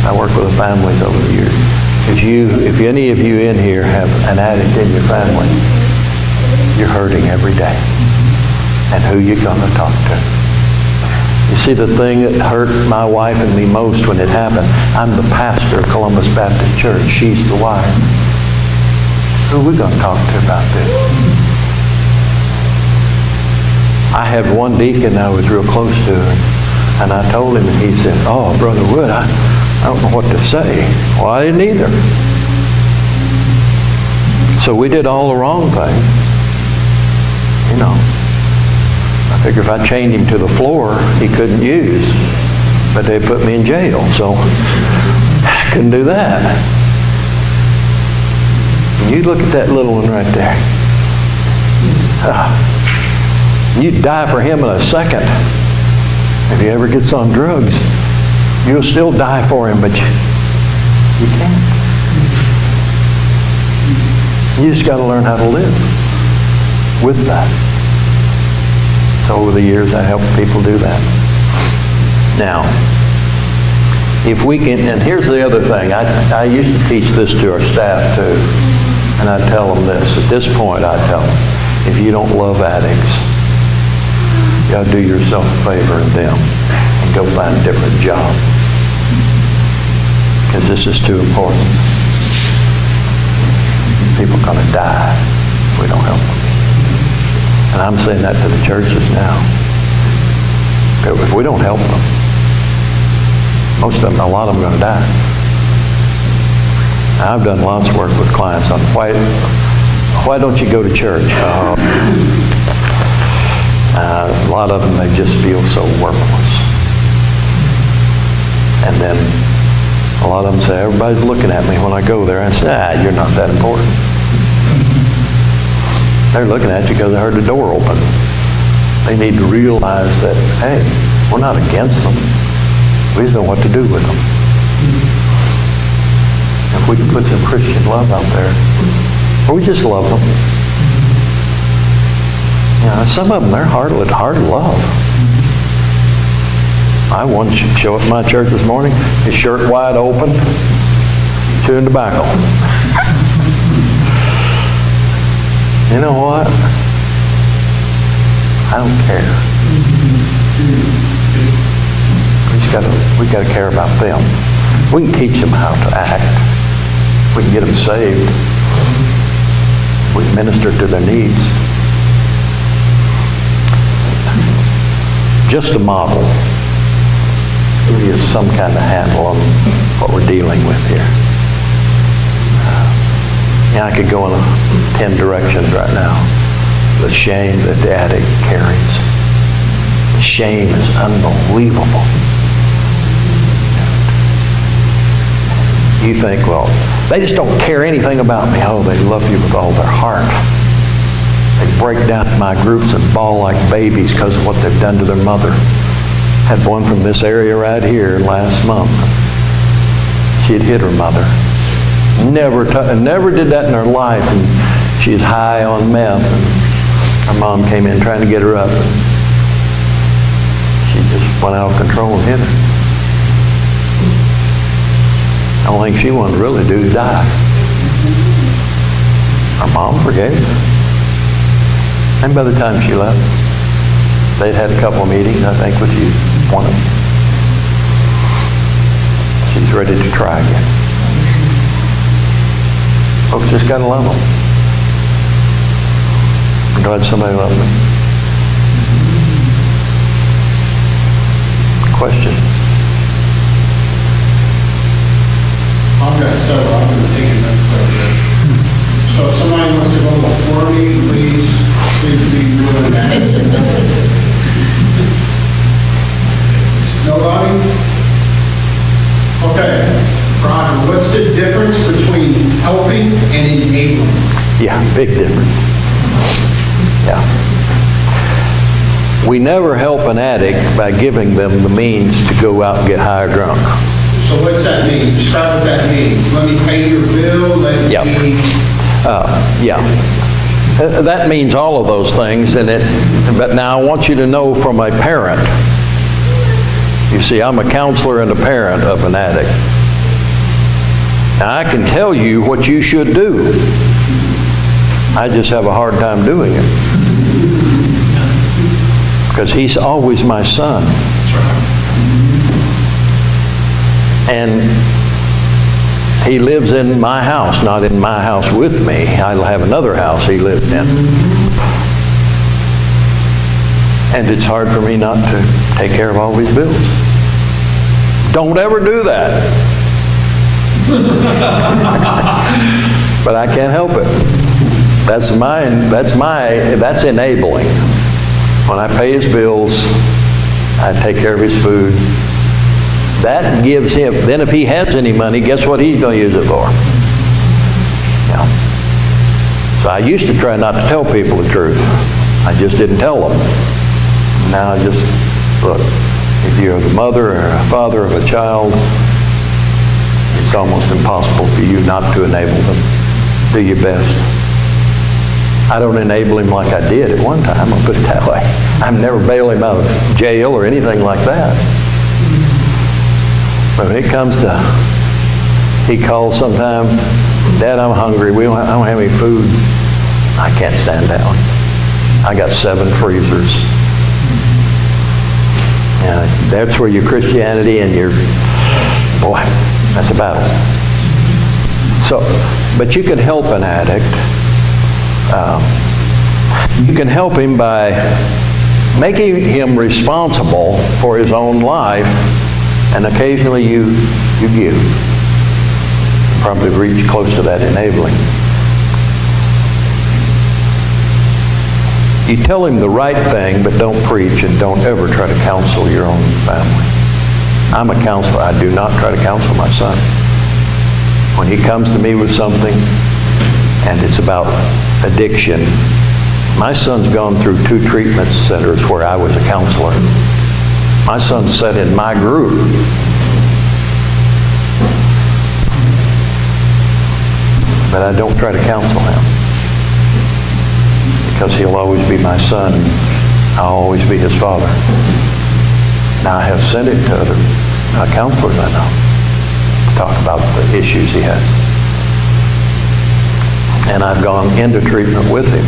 I work with the families over the years. If any of you in here have an addict in your family, you're hurting every day. And who you gonna talk to? You see, the thing that hurt my wife and me most when it happened, I'm the pastor of Columbus Baptist Church. She's the wife. Who are we gonna talk to about this? I had one deacon I was real close to, and I told him, and he said, "Oh, Brother Wood, I don't know what to say." Well, I didn't either. So we did all the wrong things. You know, I figure if I chained him to the floor, he couldn't use. But they put me in jail, so I couldn't do that. And you look at that little one right there. You'd die for him in a second. If he ever gets on drugs, you'll still die for him, but you can't. You just got to learn how to live with that. So over the years, I helped people do that. Now, if we can, and here's the other thing. I used to teach this to our staff too, and I tell them this. At this point, I tell them, if you don't love addicts, you got to do yourself a favor and them and go find a different job. Because this is too important. People are going to die if we don't help them. And I'm saying that to the churches now. If we don't help them, most of them, a lot of them are going to die. I've done lots of work with clients on why don't you go to church? A lot of them, they just feel so worthless. And then a lot of them say, everybody's looking at me when I go there. I say, you're not that important. They're looking at you because they heard the door open. They need to realize that, hey, we're not against them. We just know what to do with them. If we can put some Christian love out there, or we just love them. You know, some of them, they're hard to love. I one show up at my church this morning, his shirt wide open, chewing tobacco. You know what? I don't care. We got to care about them. We can teach them how to act. We can get them saved. We can minister to their needs. Just a model. Give you some kind of handle on what we're dealing with here. I could go in 10 directions right now. The shame that the addict carries. The shame is unbelievable. You think, well, they just don't care anything about me. Oh, they love you with all their heart. They break down in my groups and bawl like babies because of what they've done to their mother. Had one from this area right here last month. She'd hit her mother. Never did that in her life. And she's high on meth. And her mom came in trying to get her up. And she just went out of control and hit her. The only thing she wanted to really do is die. Her mom forgave her. And by the time she left, they'd had a couple of meetings, I think, with you. One of them. She's ready to try again. Folks just got to love them. I'm glad somebody loved them. Question? I've got several. I'm going to take it quick. So if somebody wants to go before me, please be doing that. Nobody? Okay. Rodger, what's the difference between helping and enabling? Yeah, big difference. Yeah. we never help an addict by giving them the means to go out and get high or drunk. So what's that mean? Describe what that means. Let me pay your bill, let Yeah. me... Yeah. That means all of those things, but now I want you to know from a parent. You see, I'm a counselor and a parent of an addict. Now, I can tell you what you should do. I just have a hard time doing it. Because he's always my son. And he lives in my house, not in my house with me. I'll have another house he lived in. And it's hard for me not to take care of all these bills. Don't ever do that. But I can't help it. That's enabling. When I pay his bills, I take care of his food. That gives him, then if he has any money, guess what he's going to use it for? Yeah. So I used to try not to tell people the truth. I just didn't tell them. Now I just, look, if you're the mother or a father of a child, it's almost impossible for you not to enable them. Do your best. I don't enable him like I did at one time, I'll put it that way. I've never bailed him out of jail or anything like that. But when it comes to, he calls sometime, Dad, I'm hungry, I don't have any food. I can't stand down. I got 7 freezers. And that's where your Christianity and your, boy, that's a battle. So, but you can help an addict. You can help him by making him responsible for his own life, and occasionally you give. Probably reach close to that enabling. You tell him the right thing, but don't preach, and don't ever try to counsel your own family. I'm a counselor. I do not try to counsel my son. When he comes to me with something, and it's about addiction, my son's gone through 2 treatment centers where I was a counselor. My son sat in my group. But I don't try to counsel him. Because he'll always be my son. I'll always be his father. Now I have sent it to other counselors I know. Talk about the issues he has. And I've gone into treatment with him.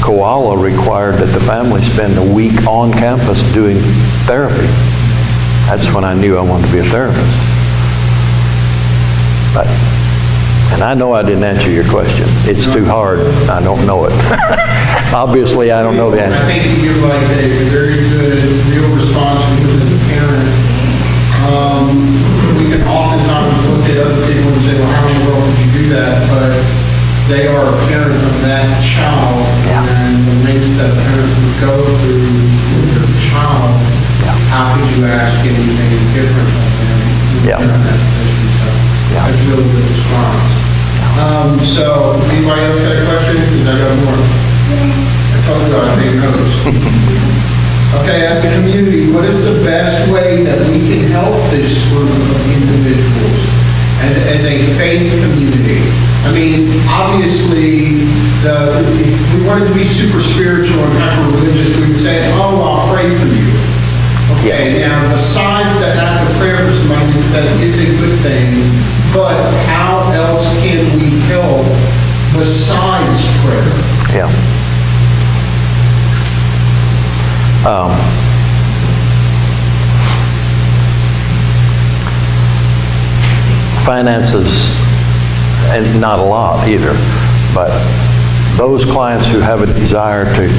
Koala required that the family spend a week on campus doing therapy. That's when I knew I wanted to be a therapist. And I know I didn't answer your question. It's too hard. I don't know it. Obviously, I don't know the answer. I think you give like a very good, real response because as a parent, we can oftentimes look at other people and say, well, how in the world did you do that? But they are a parent of that child, and the lengths that parents would go through with their child, how could you ask anything different of them? Yeah. In that position? So that's a really good response. So anybody else got a question? Because I got more. I told you I'd take notes. Okay, as a community, what is the best way that we can help this group of individuals as a faith community? I mean, obviously, if we wanted to be super spiritual and hyper religious, we would say, oh, I'll pray for you. Okay, now besides that act of prayer for somebody, that is a good thing, but how else can we help besides prayer? Yeah. Finances, and not a lot either, but those clients who have a desire to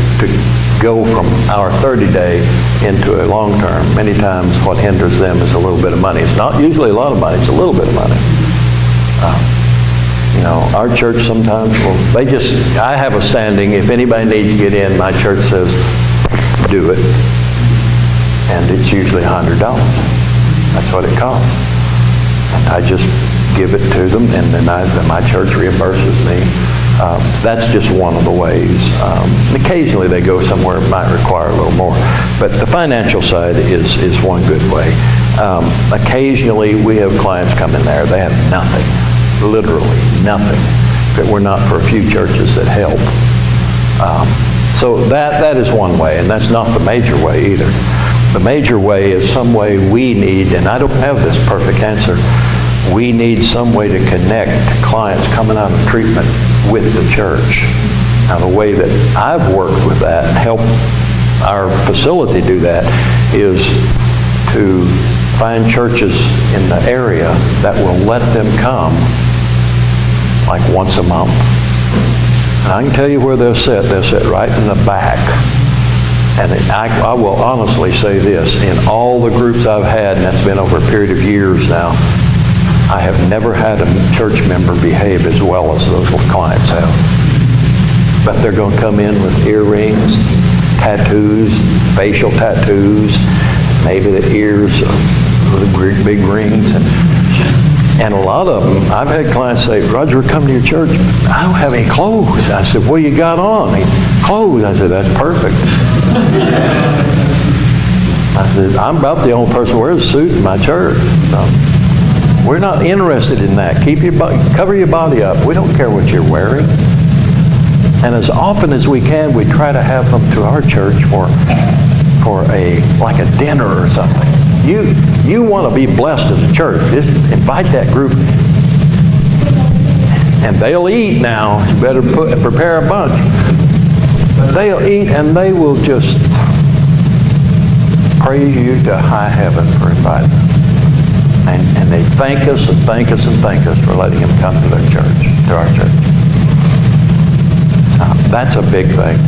go from our 30-day into a long-term, many times what hinders them is a little bit of money. It's not usually a lot of money, it's a little bit of money. You know, our church sometimes will, I have a standing, if anybody needs to get in, my church says, do it. And it's usually $100. That's what it costs. And I just give it to them, and then my church reimburses me That's just one of the ways. Occasionally they go somewhere it might require a little more. But the financial side is one good way. Occasionally we have clients come in there, they have nothing, literally nothing, that were not for a few churches that help. So that is one way, and that's not the major way either. The major way is some way we need, and I don't have this perfect answer, we need some way to connect clients coming out of treatment with the church. Now the way that I've worked with that and helped our facility do that is to find churches in the area that will let them come like once a month. And I can tell you where they'll sit. They'll sit right in the back. And I will honestly say this, in all the groups I've had, and that's been over a period of years now, I have never had a church member behave as well as those clients have. But they're going to come in with earrings, tattoos, facial tattoos, maybe the ears with big rings. And a lot of them, I've had clients say, Rodger, come to your church. I don't have any clothes. I said, what you got on? Clothes. I said, that's perfect. I said, I'm about the only person who wears a suit in my church. So we're not interested in that. Cover your body up. We don't care what you're wearing. And as often as we can, we try to have them to our church for like a dinner or something. You want to be blessed as a church. Just invite that group. And they'll eat now. You better prepare a bunch. But they'll eat and they will just praise you to high heaven for inviting them. And they thank us and thank us and thank us for letting them come to their church, to our church. That's a big thing.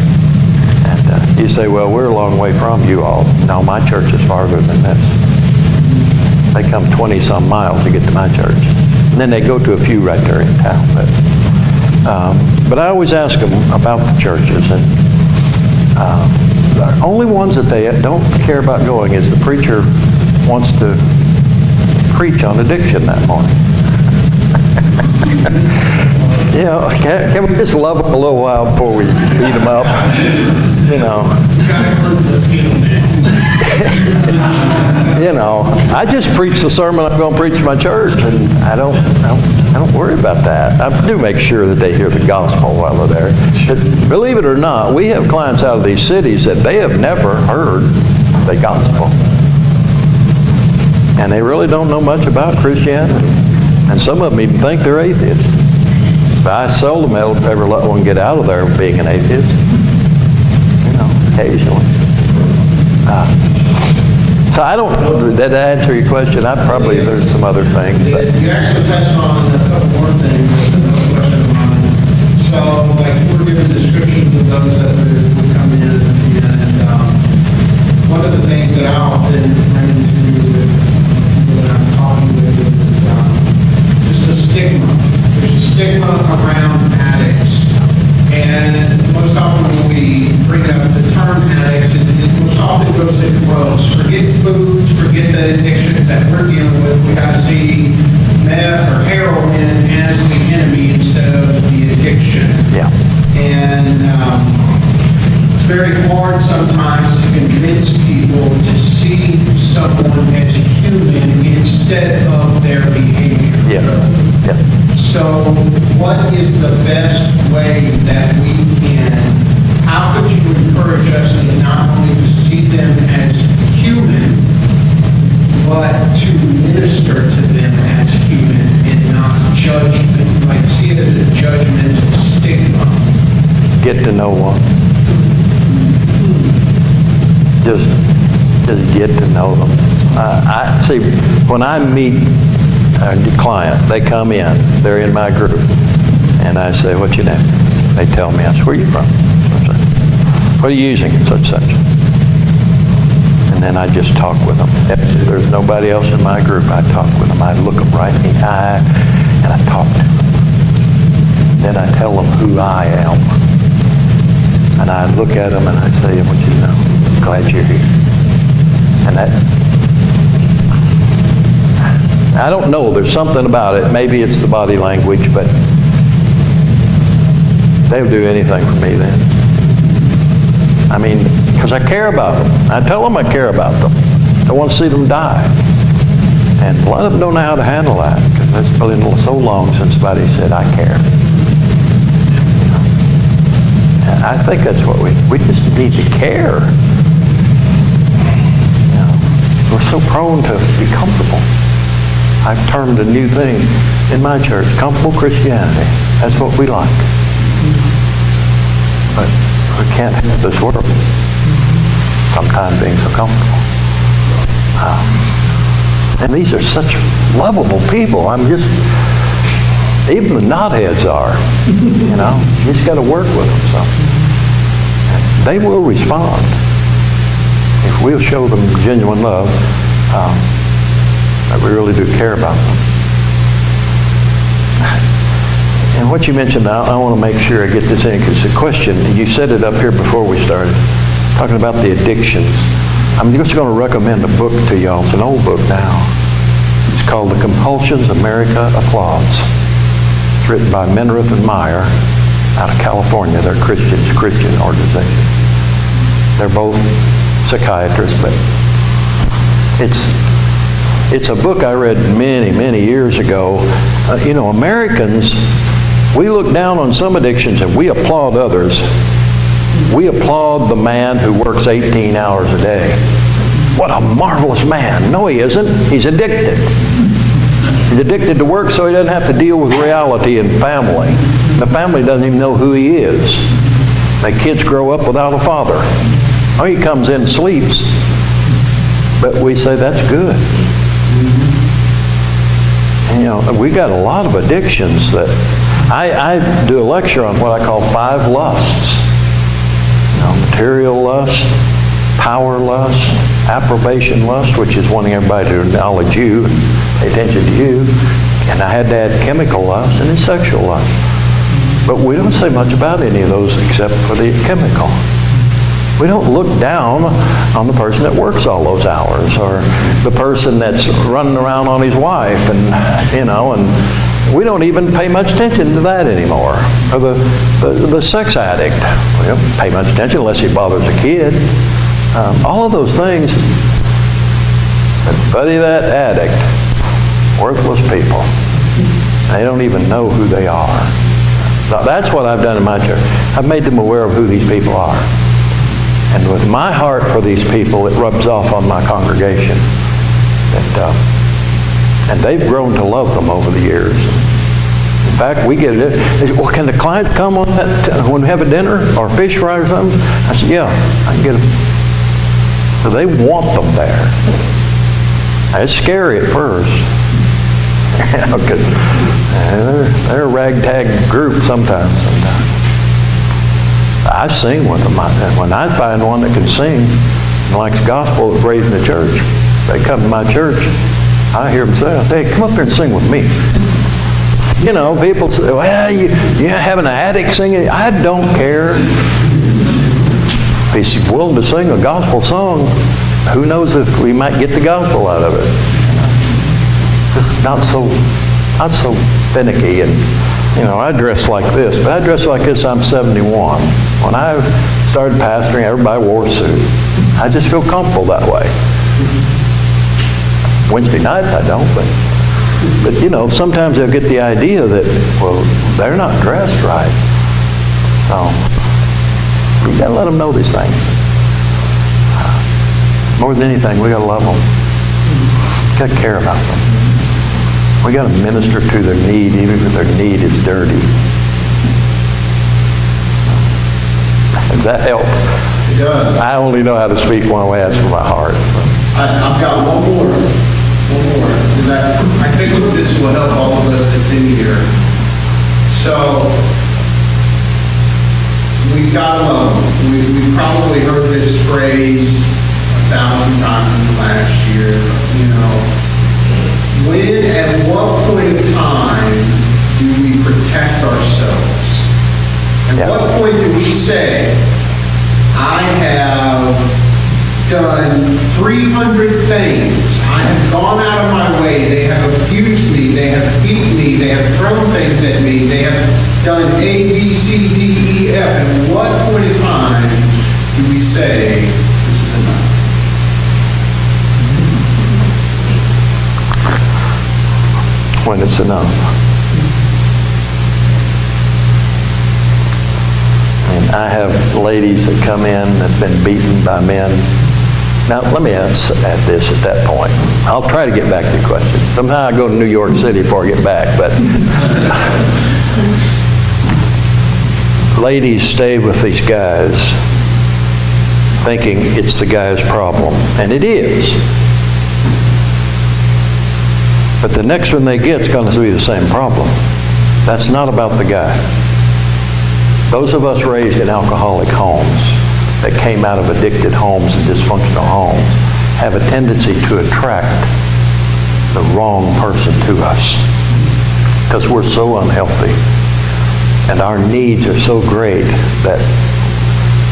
And you say, well, we're a long way from you all. No, my church is farther than this. They come 20-some miles to get to my church. And then they go to a few right there in town. But I always ask them about the churches. And the only ones that they don't care about going is the preacher wants to preach on addiction that morning. You know, can we just love them a little while before we beat them up? You know. You know, I just preach the sermon I'm going to preach in my church, and I don't worry about that. I do make sure that they hear the gospel while they're there. But believe it or not, we have clients out of these cities that they have never heard the gospel. And they really don't know much about Christianity. And some of them even think they're atheists. But I seldom ever let one get out of there being an atheist. You know, occasionally. So I don't, did that answer your question? There's some other things. But. You actually touched on a couple more things, another question of mine. So, like, we're given descriptions of those that would come in, and one of the things that I often run into with people that I'm talking with is just a stigma. There's a stigma around addicts. And most often when we bring up the term addicts, it most often goes to drugs. Forget foods, forget the addictions that we're dealing with. We got to see meth or heroin as the enemy instead of the addiction. Yeah. And it's very hard sometimes to convince people to see someone as human instead of their behavior. Yeah. Yeah. So what is the best way that we can, how could you encourage us to not only to see them as human, but to minister to them as human and not judge them, like see it as a judgmental stigma? Get to know one. Just get to know them. I see, when I meet a client, they come in, they're in my group, and I say, what's your name? They tell me. I say, where are you from? I say, what are you using? Such. And then I just talk with them. If there's nobody else in my group, I talk with them. I look them right in the eye, and I talk to them. Then I tell them who I am. And I look at them and I say, I want you to know, glad you're here. And I don't know, there's something about it. Maybe it's the body language, but they'll do anything for me then. I mean, because I care about them. I tell them I care about them. I want to see them die. And a lot of them don't know how to handle that, because it's been so long since somebody said, I care. And I think that's what we just need to care. We're so prone to be comfortable. I've termed a new thing in my church, comfortable Christianity. That's what we like. But we can't have this world sometimes being so comfortable. And these are such lovable people. Even the knotheads are, you know. You just got to work with them. So they will respond if we'll show them genuine love, that we really do care about them. And what you mentioned now, I want to make sure I get this in, because the question, you said it up here before we started, talking about the addictions. I'm just going to recommend a book to y'all. It's an old book now. It's called The Compulsions America Applauds. It's written by Menrith and Meyer out of California. They're Christian organization. They're both psychiatrists, but it's a book I read many, many years ago. You know, Americans, we look down on some addictions and we applaud others. We applaud the man who works 18 hours a day. What a marvelous man. No, he isn't. He's addicted. He's addicted to work so he doesn't have to deal with reality and family. The family doesn't even know who he is. The kids grow up without a father. Oh, he comes in and sleeps, but we say that's good. And, you know, we got a lot of addictions that I do a lecture on what I call 5 lusts. You know, material lust, power lust, approbation lust, which is wanting everybody to acknowledge you, pay attention to you, and I had to add chemical lust and then sexual lust. But we don't say much about any of those except for the chemical. We don't look down on the person that works all those hours, or the person that's running around on his wife, and you know, and we don't even pay much attention to that anymore. Or the sex addict, we don't pay much attention unless he bothers a kid. All of those things. But buddy, that addict, worthless people. They don't even know who they are. So that's what I've done in my church. I've made them aware of who these people are. And with my heart for these people, it rubs off on my congregation. And they've grown to love them over the years. In fact, we get it. Well, can the client come on that when we have a dinner or fish fry or something? I said, yeah, I can get them. So they want them there. It's scary at first. Because they're a ragtag group sometimes. I sing with them. When I find one that can sing and likes gospel that's raised in the church, they come to my church, I hear them say, hey, come up here and sing with me. You know, people say, well, you have an addict singing. I don't care. If he's willing to sing a gospel song, who knows if we might get the gospel out of it. It's not so finicky. And you know, I dress like this, but I dress like this, I'm 71. When I started pastoring, everybody wore a suit. I just feel comfortable that way. Wednesday nights I don't, but you know, sometimes they'll get the idea that, well, they're not dressed right. So, we got to let them know these things. More than anything, we got to love them. We got to care about them. We got to minister to their need, even if their need is dirty. Does that help? It does. I only know how to speak one way. That's from my heart. I've got one more. Because I think this will help all of us that's in here. So, we've got to love them. We've probably heard this phrase 1,000 times in the last year, you know. When, at what point in time do we protect ourselves? At what point do we say, I have done 300 things, I have gone out of my way, they have abused me, they have beaten me, they have thrown things at me, they have done A, B, C, D, E, F. At what point in time do we say this is enough? When it's enough. And I have ladies that come in that've been beaten by men. Now, let me add this at that point. I'll try to get back to the question. Somehow I go to New York City before I get back, but ladies stay with these guys thinking it's the guy's problem, and it is. But the next one they get is going to be the same problem. That's not about the guy. Those of us raised in alcoholic homes that came out of addicted homes and dysfunctional homes have a tendency to attract the wrong person to us because we're so unhealthy and our needs are so great that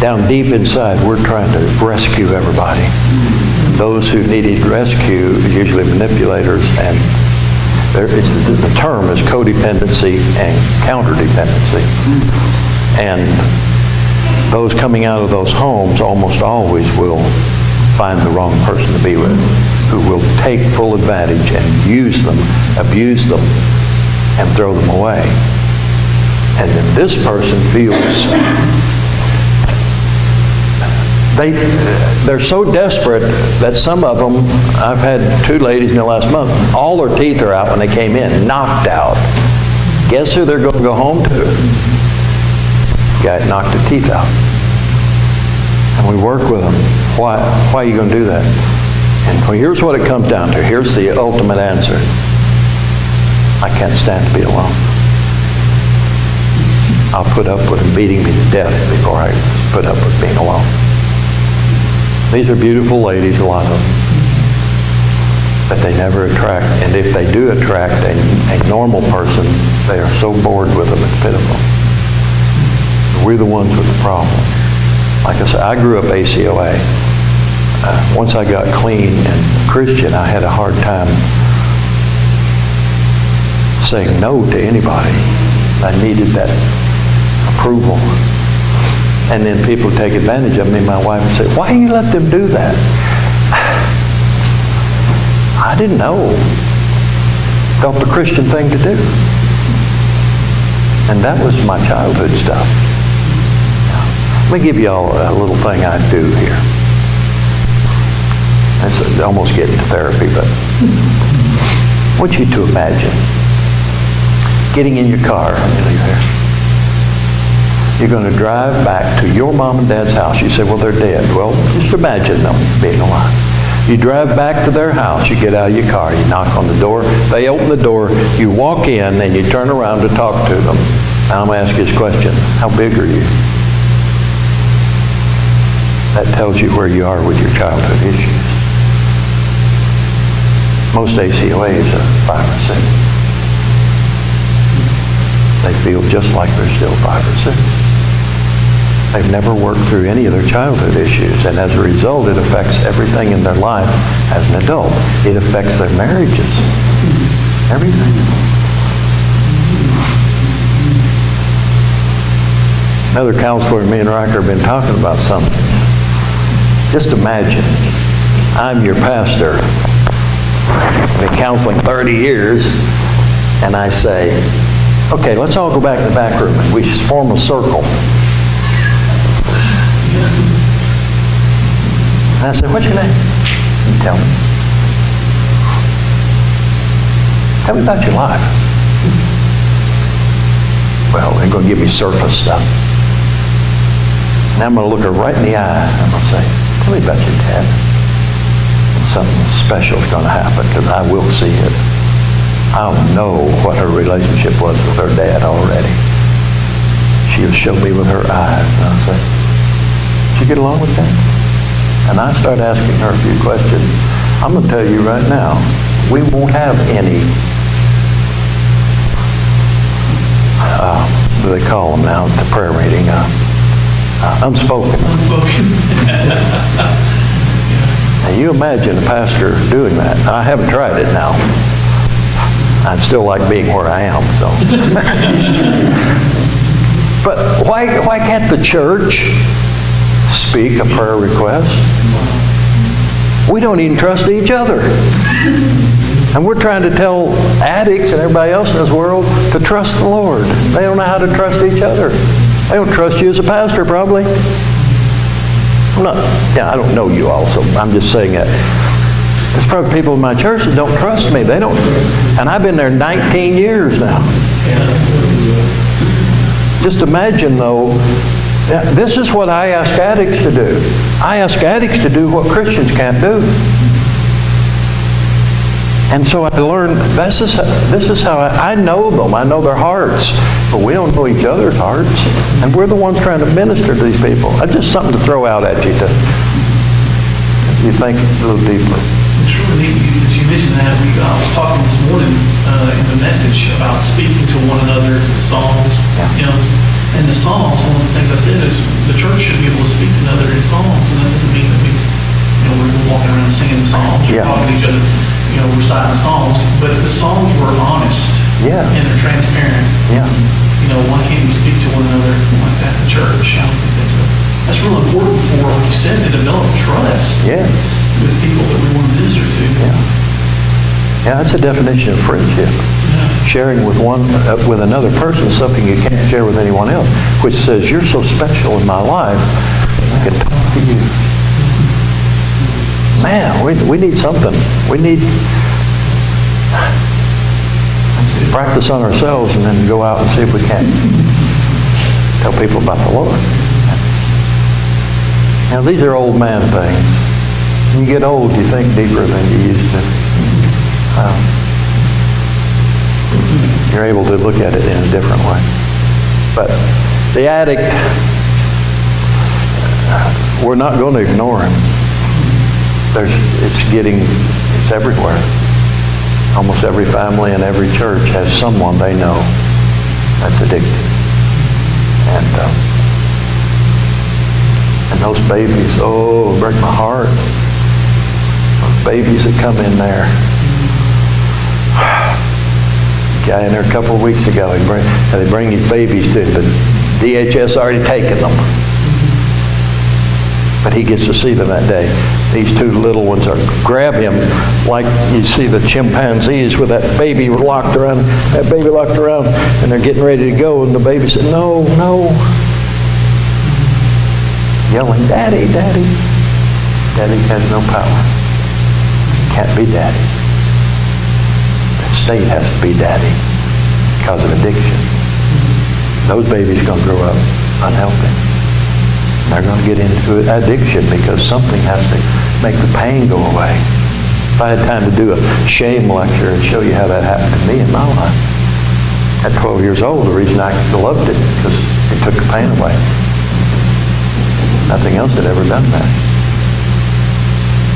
down deep inside we're trying to rescue everybody. Those who needed rescue, usually manipulators, and the term is codependency and counterdependency. And those coming out of those homes almost always will find the wrong person to be with, who will take full advantage and use them, abuse them, and throw them away. And then this person feels they're so desperate that some of them, I've had 2 ladies in the last month, all their teeth are out when they came in, knocked out. Guess who they're going to go home to? Guy that knocked their teeth out. And we work with them. Why are you going to do that? And here's what it comes down to. Here's the ultimate answer. I can't stand to be alone. I'll put up with them beating me to death before I put up with being alone. These are beautiful ladies, a lot of them. But they never attract, and if they do attract a normal person, they are so bored with them, it's pitiful. We're the ones with the problem. Like I said, I grew up ACOA. Once I got clean and Christian, I had a hard time saying no to anybody. I needed that approval. And then people would take advantage of me. My wife would say, why do you let them do that? I didn't know. Felt the Christian thing to do. And that was my childhood stuff. Let me give you all a little thing I do here. It's almost getting to therapy, but I want you to imagine getting in your car. Let me leave here. You're going to drive back to your mom and dad's house. You say, well, they're dead. Well, just imagine them being alive. You drive back to their house. You get out of your car. You knock on the door. They open the door. You walk in, and you turn around to talk to them. Now, I'm going to ask you this question. How big are you? That tells you where you are with your childhood issues. Most ACOAs are 5 or 6. They feel just like they're still 5 or 6. They've never worked through any of their childhood issues, and as a result, it affects everything in their life as an adult. It affects their marriages. Everything. Another counselor and me and Rodger have been talking about something. Just imagine, I'm your pastor. I've been counseling 30 years, and I say, okay, let's all go back to the back room, and we form a circle. And I said, what's your name? You tell me. Tell me about your life. Well, they're going to give me surface stuff. Now I'm going to look her right in the eye. I'm going to say, tell me about your dad. And something special is going to happen because I will see it. I'll know what her relationship was with her dad already. She'll show me with her eyes. And I'll say, did you get along with that? And I start asking her a few questions. I'm going to tell you right now, we won't have any, what do they call them now at the prayer meeting? Unspoken. Now you imagine a pastor doing that. I haven't tried it now. I'd still like being where I am, so. But why can't the church speak a prayer request? We don't even trust each other. And we're trying to tell addicts and everybody else in this world to trust the Lord. They don't know how to trust each other. They don't trust you as a pastor, probably. I don't know you all, so I'm just saying that. There's probably people in my church that don't trust me. They don't. And I've been there 19 years now. Just imagine, though, this is what I ask addicts to do. I ask addicts to do what Christians can't do. And so I learned, this is how I know them. I know their hearts. But we don't know each other's hearts. And we're the ones trying to minister to these people. Just something to throw out at you to you think a little deeper. It's really neat that you mentioned that. I was talking this morning in the message about speaking to one another, songs, hymns. And the Psalms, one of the things I said is the church should be able to speak to one another in Psalms. And that doesn't mean that we're walking around singing the Psalms or talking to each other, reciting the Psalms. But if the Psalms were honest and they're transparent, why can't we speak to one another like that in the church? I don't think that's real important for, like you said, to develop trust with people that we want to minister to. Yeah, that's a definition of friendship. Sharing with another person something you can't share with anyone else, which says, you're so special in my life, I can talk to you. Man, we need something. We need to practice on ourselves and then go out and see if we can tell people about the Lord. Now, these are old man things. When you get old, you think deeper than you used to. You're able to look at it in a different way. But the addict, we're not going to ignore him. It's everywhere. Almost every family and every church has someone they know that's addicted. And those babies, it break my heart. Those babies that come in there. Guy in there a couple of weeks ago, they bring these babies to him, but DHS already taken them. But he gets to see them that day. These two little ones grab him like you see the chimpanzees with that baby locked around, and they're getting ready to go, and the baby said, no, no. Yelling, Daddy, Daddy. Daddy has no power. Can't be Daddy. The state has to be Daddy because of addiction. Those babies are going to grow up unhealthy. They're going to get into addiction because something has to make the pain go away. If I had time to do a shame lecture and show you how that happened to me in my life. At 12 years old, the reason I loved it because it took the pain away. Nothing else had ever done that.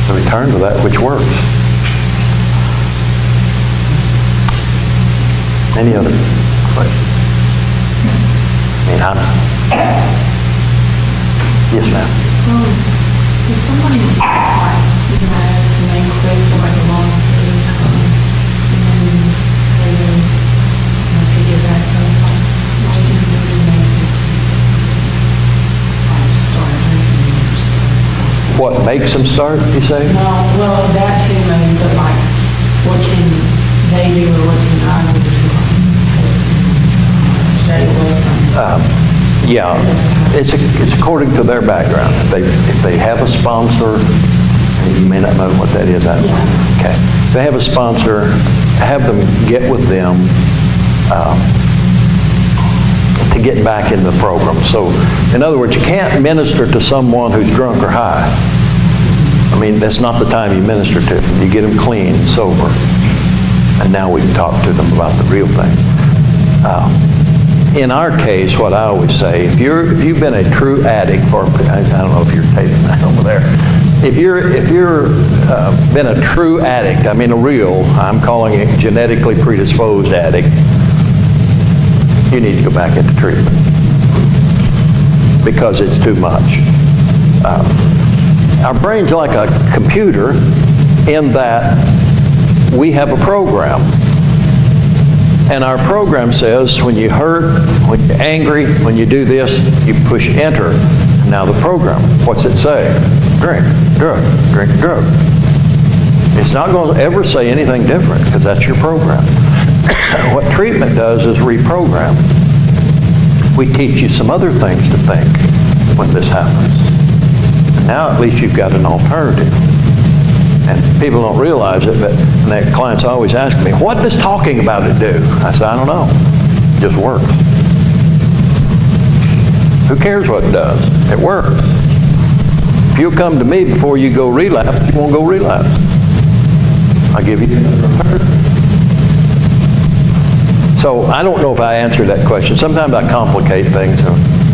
So we turn to that which works. Any other questions? Yes, ma'am. If somebody is like, and they quit for like a long period of time, and then they figure back out, what do you do to make it start making it? What makes them start, you say? No, well, that too maybe, but like, what can they do or what can I do to stay away from it? Yeah, it's according to their background. If they have a sponsor, and you may not know what that is. Okay. If they have a sponsor, have them get with them to get back in the program. So, in other words, you can't minister to someone who's drunk or high. I mean, that's not the time you minister to them. You get them clean, sober, and now we can talk to them about the real thing. In our case, what I always say, if you've been a true addict for, I don't know if you're taping that over there. If you're been a true addict, I mean I'm calling it genetically predisposed addict, you need to go back into treatment because it's too much. Our brain's like a computer in that we have a program. And our program says when you hurt, when you're angry, when you do this, you push enter. Now the program, what's it say? Drink, drug, drink, drug. It's not going to ever say anything different because that's your program. What treatment does is reprogram. We teach you some other things to think when this happens. And now at least you've got an alternative. And people don't realize it, but the clients always ask me, what does talking about it do? I say, I don't know. It just works. Who cares what it does? It works. If you come to me before you go relapse, you won't go relapse. I'll give you another alternative. So I don't know if I answered that question. Sometimes I complicate things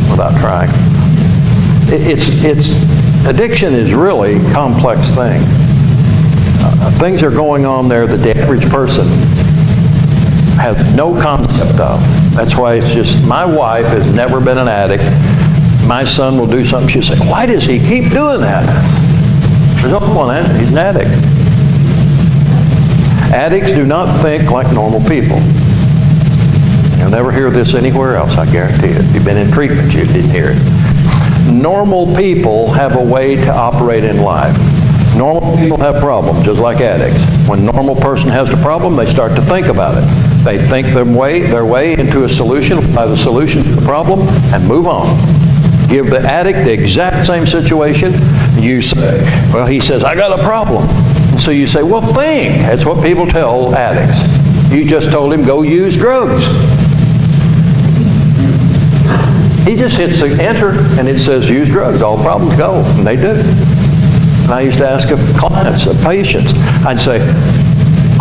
without trying. Addiction is really a complex thing. Things are going on there that the average person has no concept of. That's why it's just, my wife has never been an addict. My son will do something, she'll say, why does he keep doing that? There's only one answer, he's an addict. Addicts do not think like normal people. You'll never hear this anywhere else, I guarantee it. If you've been in treatment, you didn't hear it. Normal people have a way to operate in life. Normal people have problems, just like addicts. When a normal person has a problem, they start to think about it. They think their way into a solution, apply the solution to the problem, and move on. Give the addict the exact same situation. You say, well, he says, I got a problem. And so you say, well, think. That's what people tell addicts. You just told him, go use drugs. He just hits the enter, and it says, use drugs. All problems go, and they do. And I used to ask clients, patients, I'd say,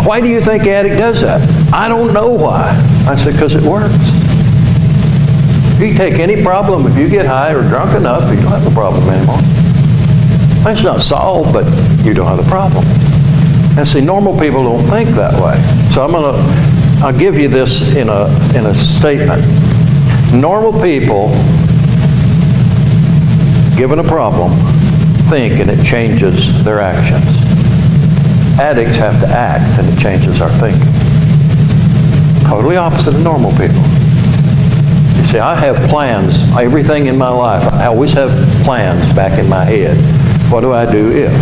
why do you think the addict does that? I don't know why. I said, because it works. If you take any problem, if you get high or drunk enough, you don't have a problem anymore. It's not solved, but you don't have a problem. And see, normal people don't think that way. So I'll give you this in a statement. Normal people, given a problem, think and it changes their actions. Addicts have to act and it changes our thinking. Totally opposite of normal people. You see, I have plans, everything in my life, I always have plans back in my head. What do I do if?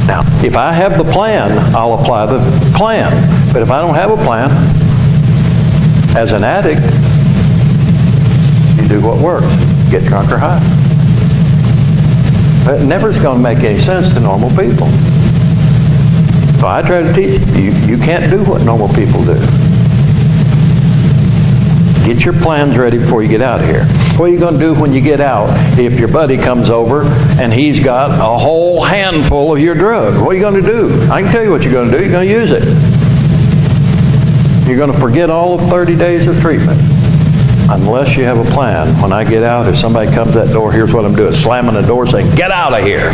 Now, if I have the plan, I'll apply the plan. But if I don't have a plan, as an addict, you do what works. Get drunk or high. It never is going to make any sense to normal people. So I try to teach you, you can't do what normal people do. Get your plans ready before you get out of here. What are you going to do when you get out if your buddy comes over and he's got a whole handful of your drug? What are you going to do? I can tell you what you're going to do. You're going to use it. You're going to forget all of 30 days of treatment unless you have a plan. When I get out, if somebody comes to that door, here's what I'm doing. Slamming the door saying, get out of here.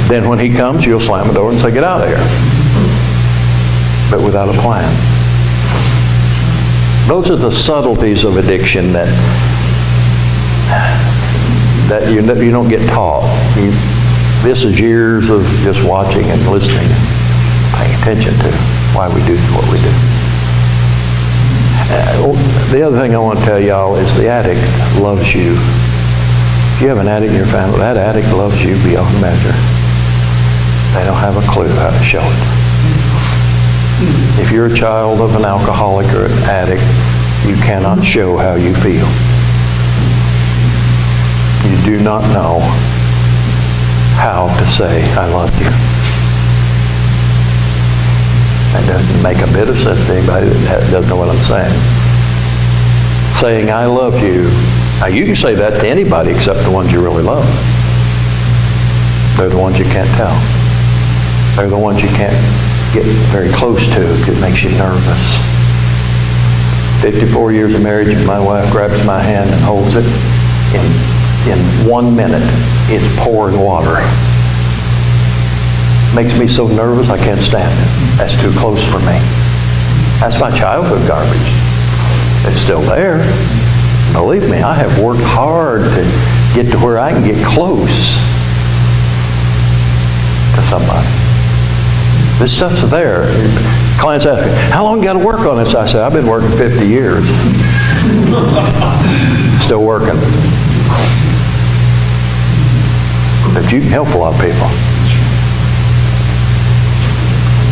Then when he comes, you'll slam the door and say, get out of here. But without a plan. Those are the subtleties of addiction that you don't get taught. This is years of just watching and listening and paying attention to why we do what we do. The other thing I want to tell y'all is the addict loves you. If you have an addict in your family, that addict loves you beyond measure. They don't have a clue how to show it. If you're a child of an alcoholic or an addict, you cannot show how you feel. You do not know how to say, I love you. That doesn't make a bit of sense to anybody that doesn't know what I'm saying. Saying, I love you. Now, you can say that to anybody except the ones you really love. They're the ones you can't tell. They're the ones you can't get very close to because it makes you nervous. 54 years of marriage, and my wife grabs my hand and holds it. In 1 minute, it's pouring water. Makes me so nervous I can't stand it. That's too close for me. That's my childhood garbage. It's still there. Believe me, I have worked hard to get to where I can get close to somebody. This stuff's there. Clients ask me, how long you got to work on this? I said, I've been working 50 years. Still working. But you can help a lot of people.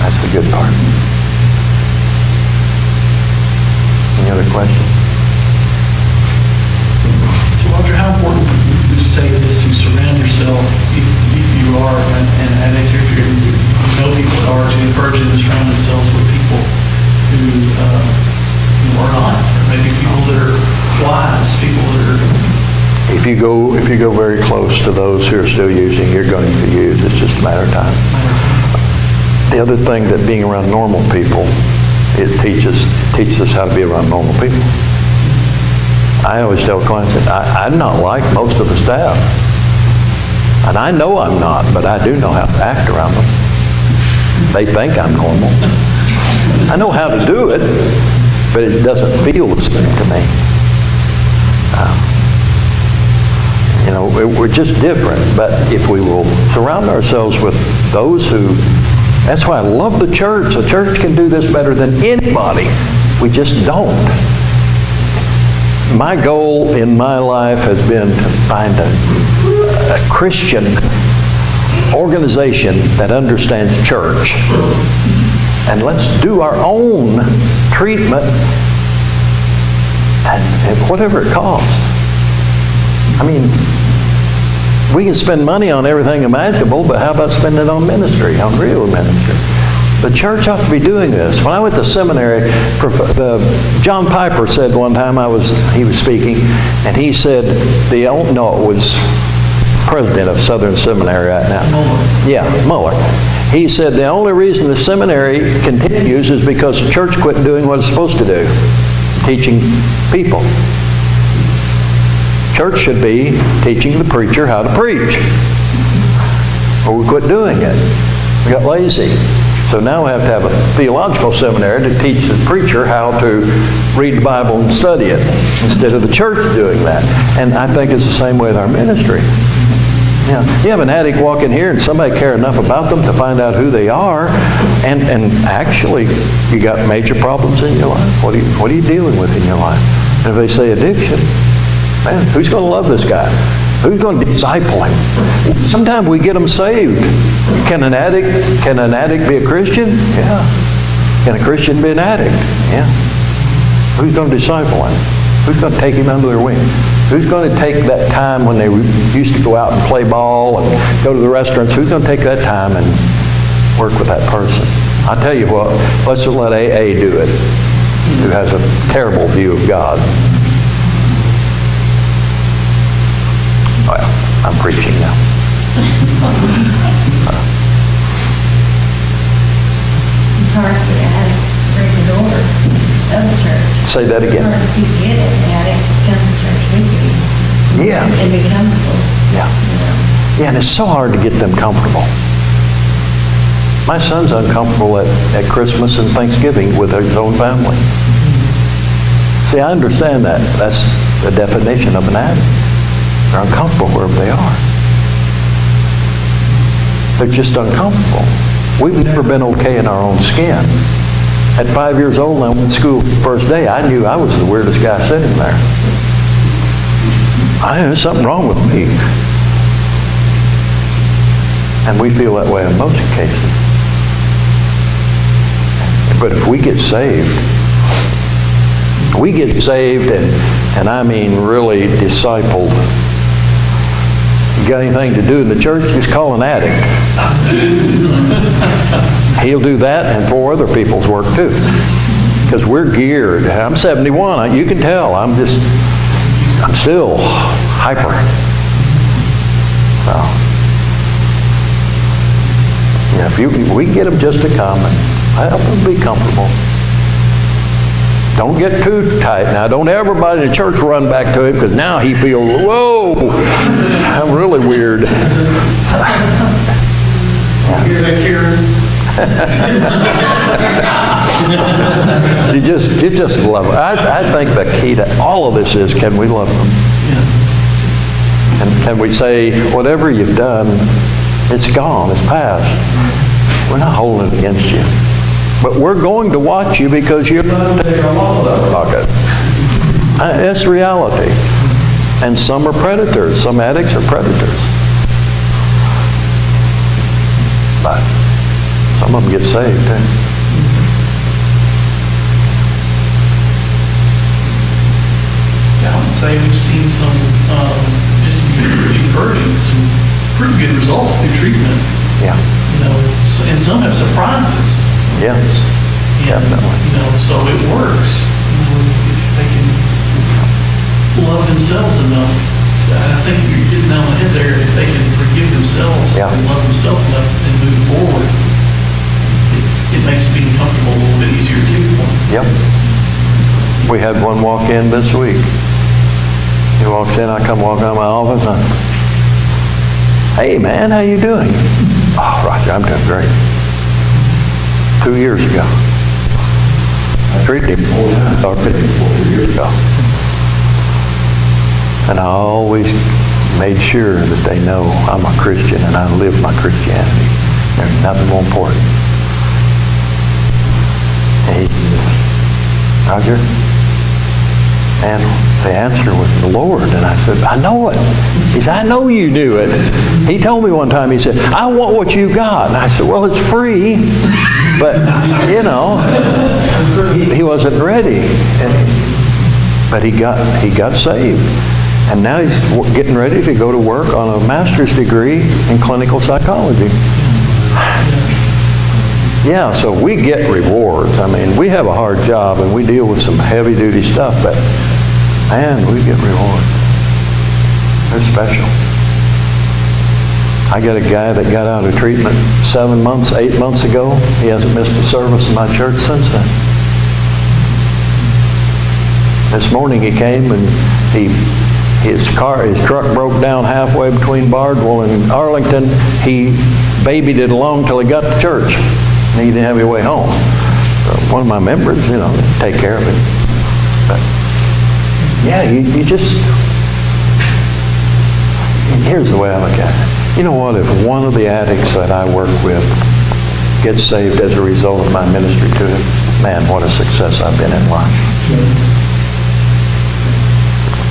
That's the good part. Any other questions? So Roger, how important would you say it is to surround yourself, if you are an addict, or if you know people that are, to encourage them to surround themselves with people who are not, or maybe people that are wise, people that are... If you go very close to those who are still using, you're going to use. It's just a matter of time. The other thing that being around normal people, it teaches us how to be around normal people. I always tell clients that I'm not like most of the staff. And I know I'm not, but I do know how to act around them. They think I'm normal. I know how to do it, but it doesn't feel the same to me. We're just different. But if we will surround ourselves with those who... That's why I love the church. The church can do this better than anybody. We just don't. My goal in my life has been to find a Christian organization that understands church. And let's do our own treatment at whatever it costs. I mean, we can spend money on everything imaginable, but how about spending it on ministry, on real ministry? The church ought to be doing this. When I went to seminary, John Piper said one time, he was speaking, and he said, it was president of Southern Seminary right now. Muller. Yeah, Muller. He said the only reason the seminary continues is because the church quit doing what it's supposed to do, teaching people. Church should be teaching the preacher how to preach. Or we quit doing it. We got lazy. So now we have to have a theological seminary to teach the preacher how to read the Bible and study it, instead of the church doing that. And I think it's the same way with our ministry. You have an addict walk in here and somebody care enough about them to find out who they are, and actually you got major problems in your life. What are you dealing with in your life? And if they say addiction, man, who's going to love this guy? Who's going to disciple him? Sometimes we get them saved. Can an addict be a Christian? Yeah. Can a Christian be an addict? Yeah. Who's going to disciple him? Who's going to take him under their wing? Who's going to take that time when they used to go out and play ball and go to the restaurants? Who's going to take that time and work with that person? I tell you what, let's let AA do it, who has a terrible view of God. Well, I'm preaching now. It's hard to get an addict to break the door of the church. Say that again. It's hard to get an addict to come to church with you. Yeah. And be comfortable. Yeah. You know. Yeah, and it's so hard to get them comfortable. My son's uncomfortable at Christmas and Thanksgiving with his own family. See, I understand that. That's the definition of an addict. They're uncomfortable wherever they are. They're just uncomfortable. We've never been okay in our own skin. At 5 years old, when I went to school the first day, I knew I was the weirdest guy sitting there. There's something wrong with me. And we feel that way in most cases. But if we get saved and I mean really discipled, you got anything to do in the church, just call an addict. He'll do that and 4 other people's work too. Because we're geared. I'm 71. You can tell. I'm still hyper. If we get them just to come and help them be comfortable. Don't get too tight. Now, don't everybody in the church run back to him, because now he feels, whoa, I'm really weird. Hear that, Karen? You just love it. I think the key to all of this is, can we love them? And can we say, whatever you've done, it's gone, it's past. We're not holding it against you. But we're going to watch you because you're not taking our laws out of pocket. That's reality. And some are predators. Some addicts are predators. But some of them get saved, too. Yeah, I would say we've seen some, just to be encouraging, some pretty good results through treatment. Yeah. And some have surprised us. Yes. And, Definitely. so it works. If they can love themselves enough. I think you're getting down the head there. If they can forgive themselves Yeah. and love themselves enough and move forward, it makes being comfortable a little bit easier too for them. Yep. We had one walk in this week. He walks in, I come walking out of my office, and hey man, how you doing? Oh, Rodger, I'm doing great. 2 years ago. I treated him 4 times already 4 years ago. And I always made sure that they know I'm a Christian and I live my Christianity. There's nothing more important. And he said, Rodger, and the answer was the Lord. And I said, I know it. He said, I know you knew it. He told me one time, he said, I want what you got. And I said, well, it's free. But, he wasn't ready. But he got saved. And now he's getting ready to go to work on a master's degree in clinical psychology. Yeah, so we get rewards. I mean, we have a hard job and we deal with some heavy-duty stuff, but man, we get rewards. They're special. I got a guy that got out of treatment 7 months, 8 months ago. He hasn't missed a service in my church since then. This morning he came and his truck broke down halfway between Bardwell and Arlington. He babied it along till he got to church. And he didn't have any way home. So one of my members, take care of it. But yeah, you just, here's the way I look at it. You know what, if one of the addicts that I work with gets saved as a result of my ministry to him, man, what a success I've been in life.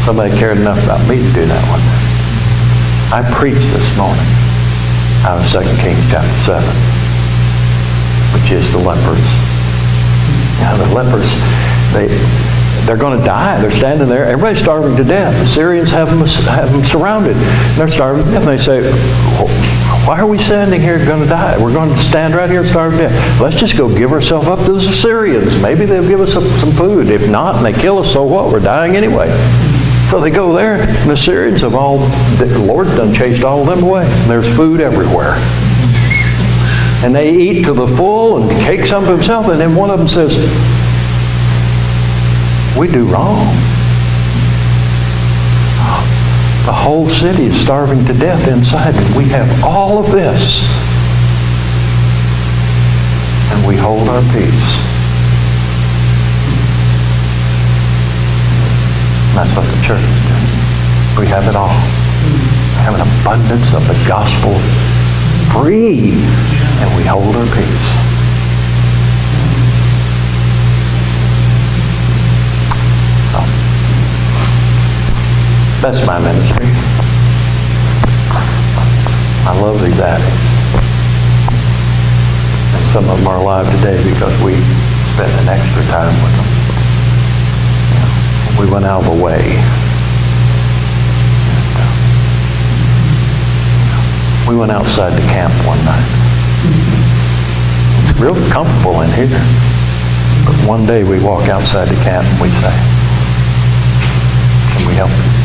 Somebody cared enough about me to do that one day. I preached this morning out of 2 Kings chapter 7, which is the lepers. The lepers, they're going to die. They're standing there. Everybody's starving to death. The Syrians have them surrounded. They're starving to death. And they say, why are we standing here going to die? We're going to stand right here and starve to death. Let's just go give ourselves up to the Syrians. Maybe they'll give us some food. If not, and they kill us, so what? We're dying anyway. So they go there, and the Syrians the Lord's done chased all of them away. There's food everywhere. And they eat to the full and take some for themselves, and then one of them says, we do wrong. The whole city is starving to death inside, and we have all of this. And we hold our peace. That's what the church is doing. We have it all. We have an abundance of the gospel free, and we hold our peace. So, that's my ministry. I love these addicts. And some of them are alive today because we spent an extra time with them. We went out of the way. We went outside the camp one night. It's real comfortable in here. But one day we walk outside the camp and we say, can we help you?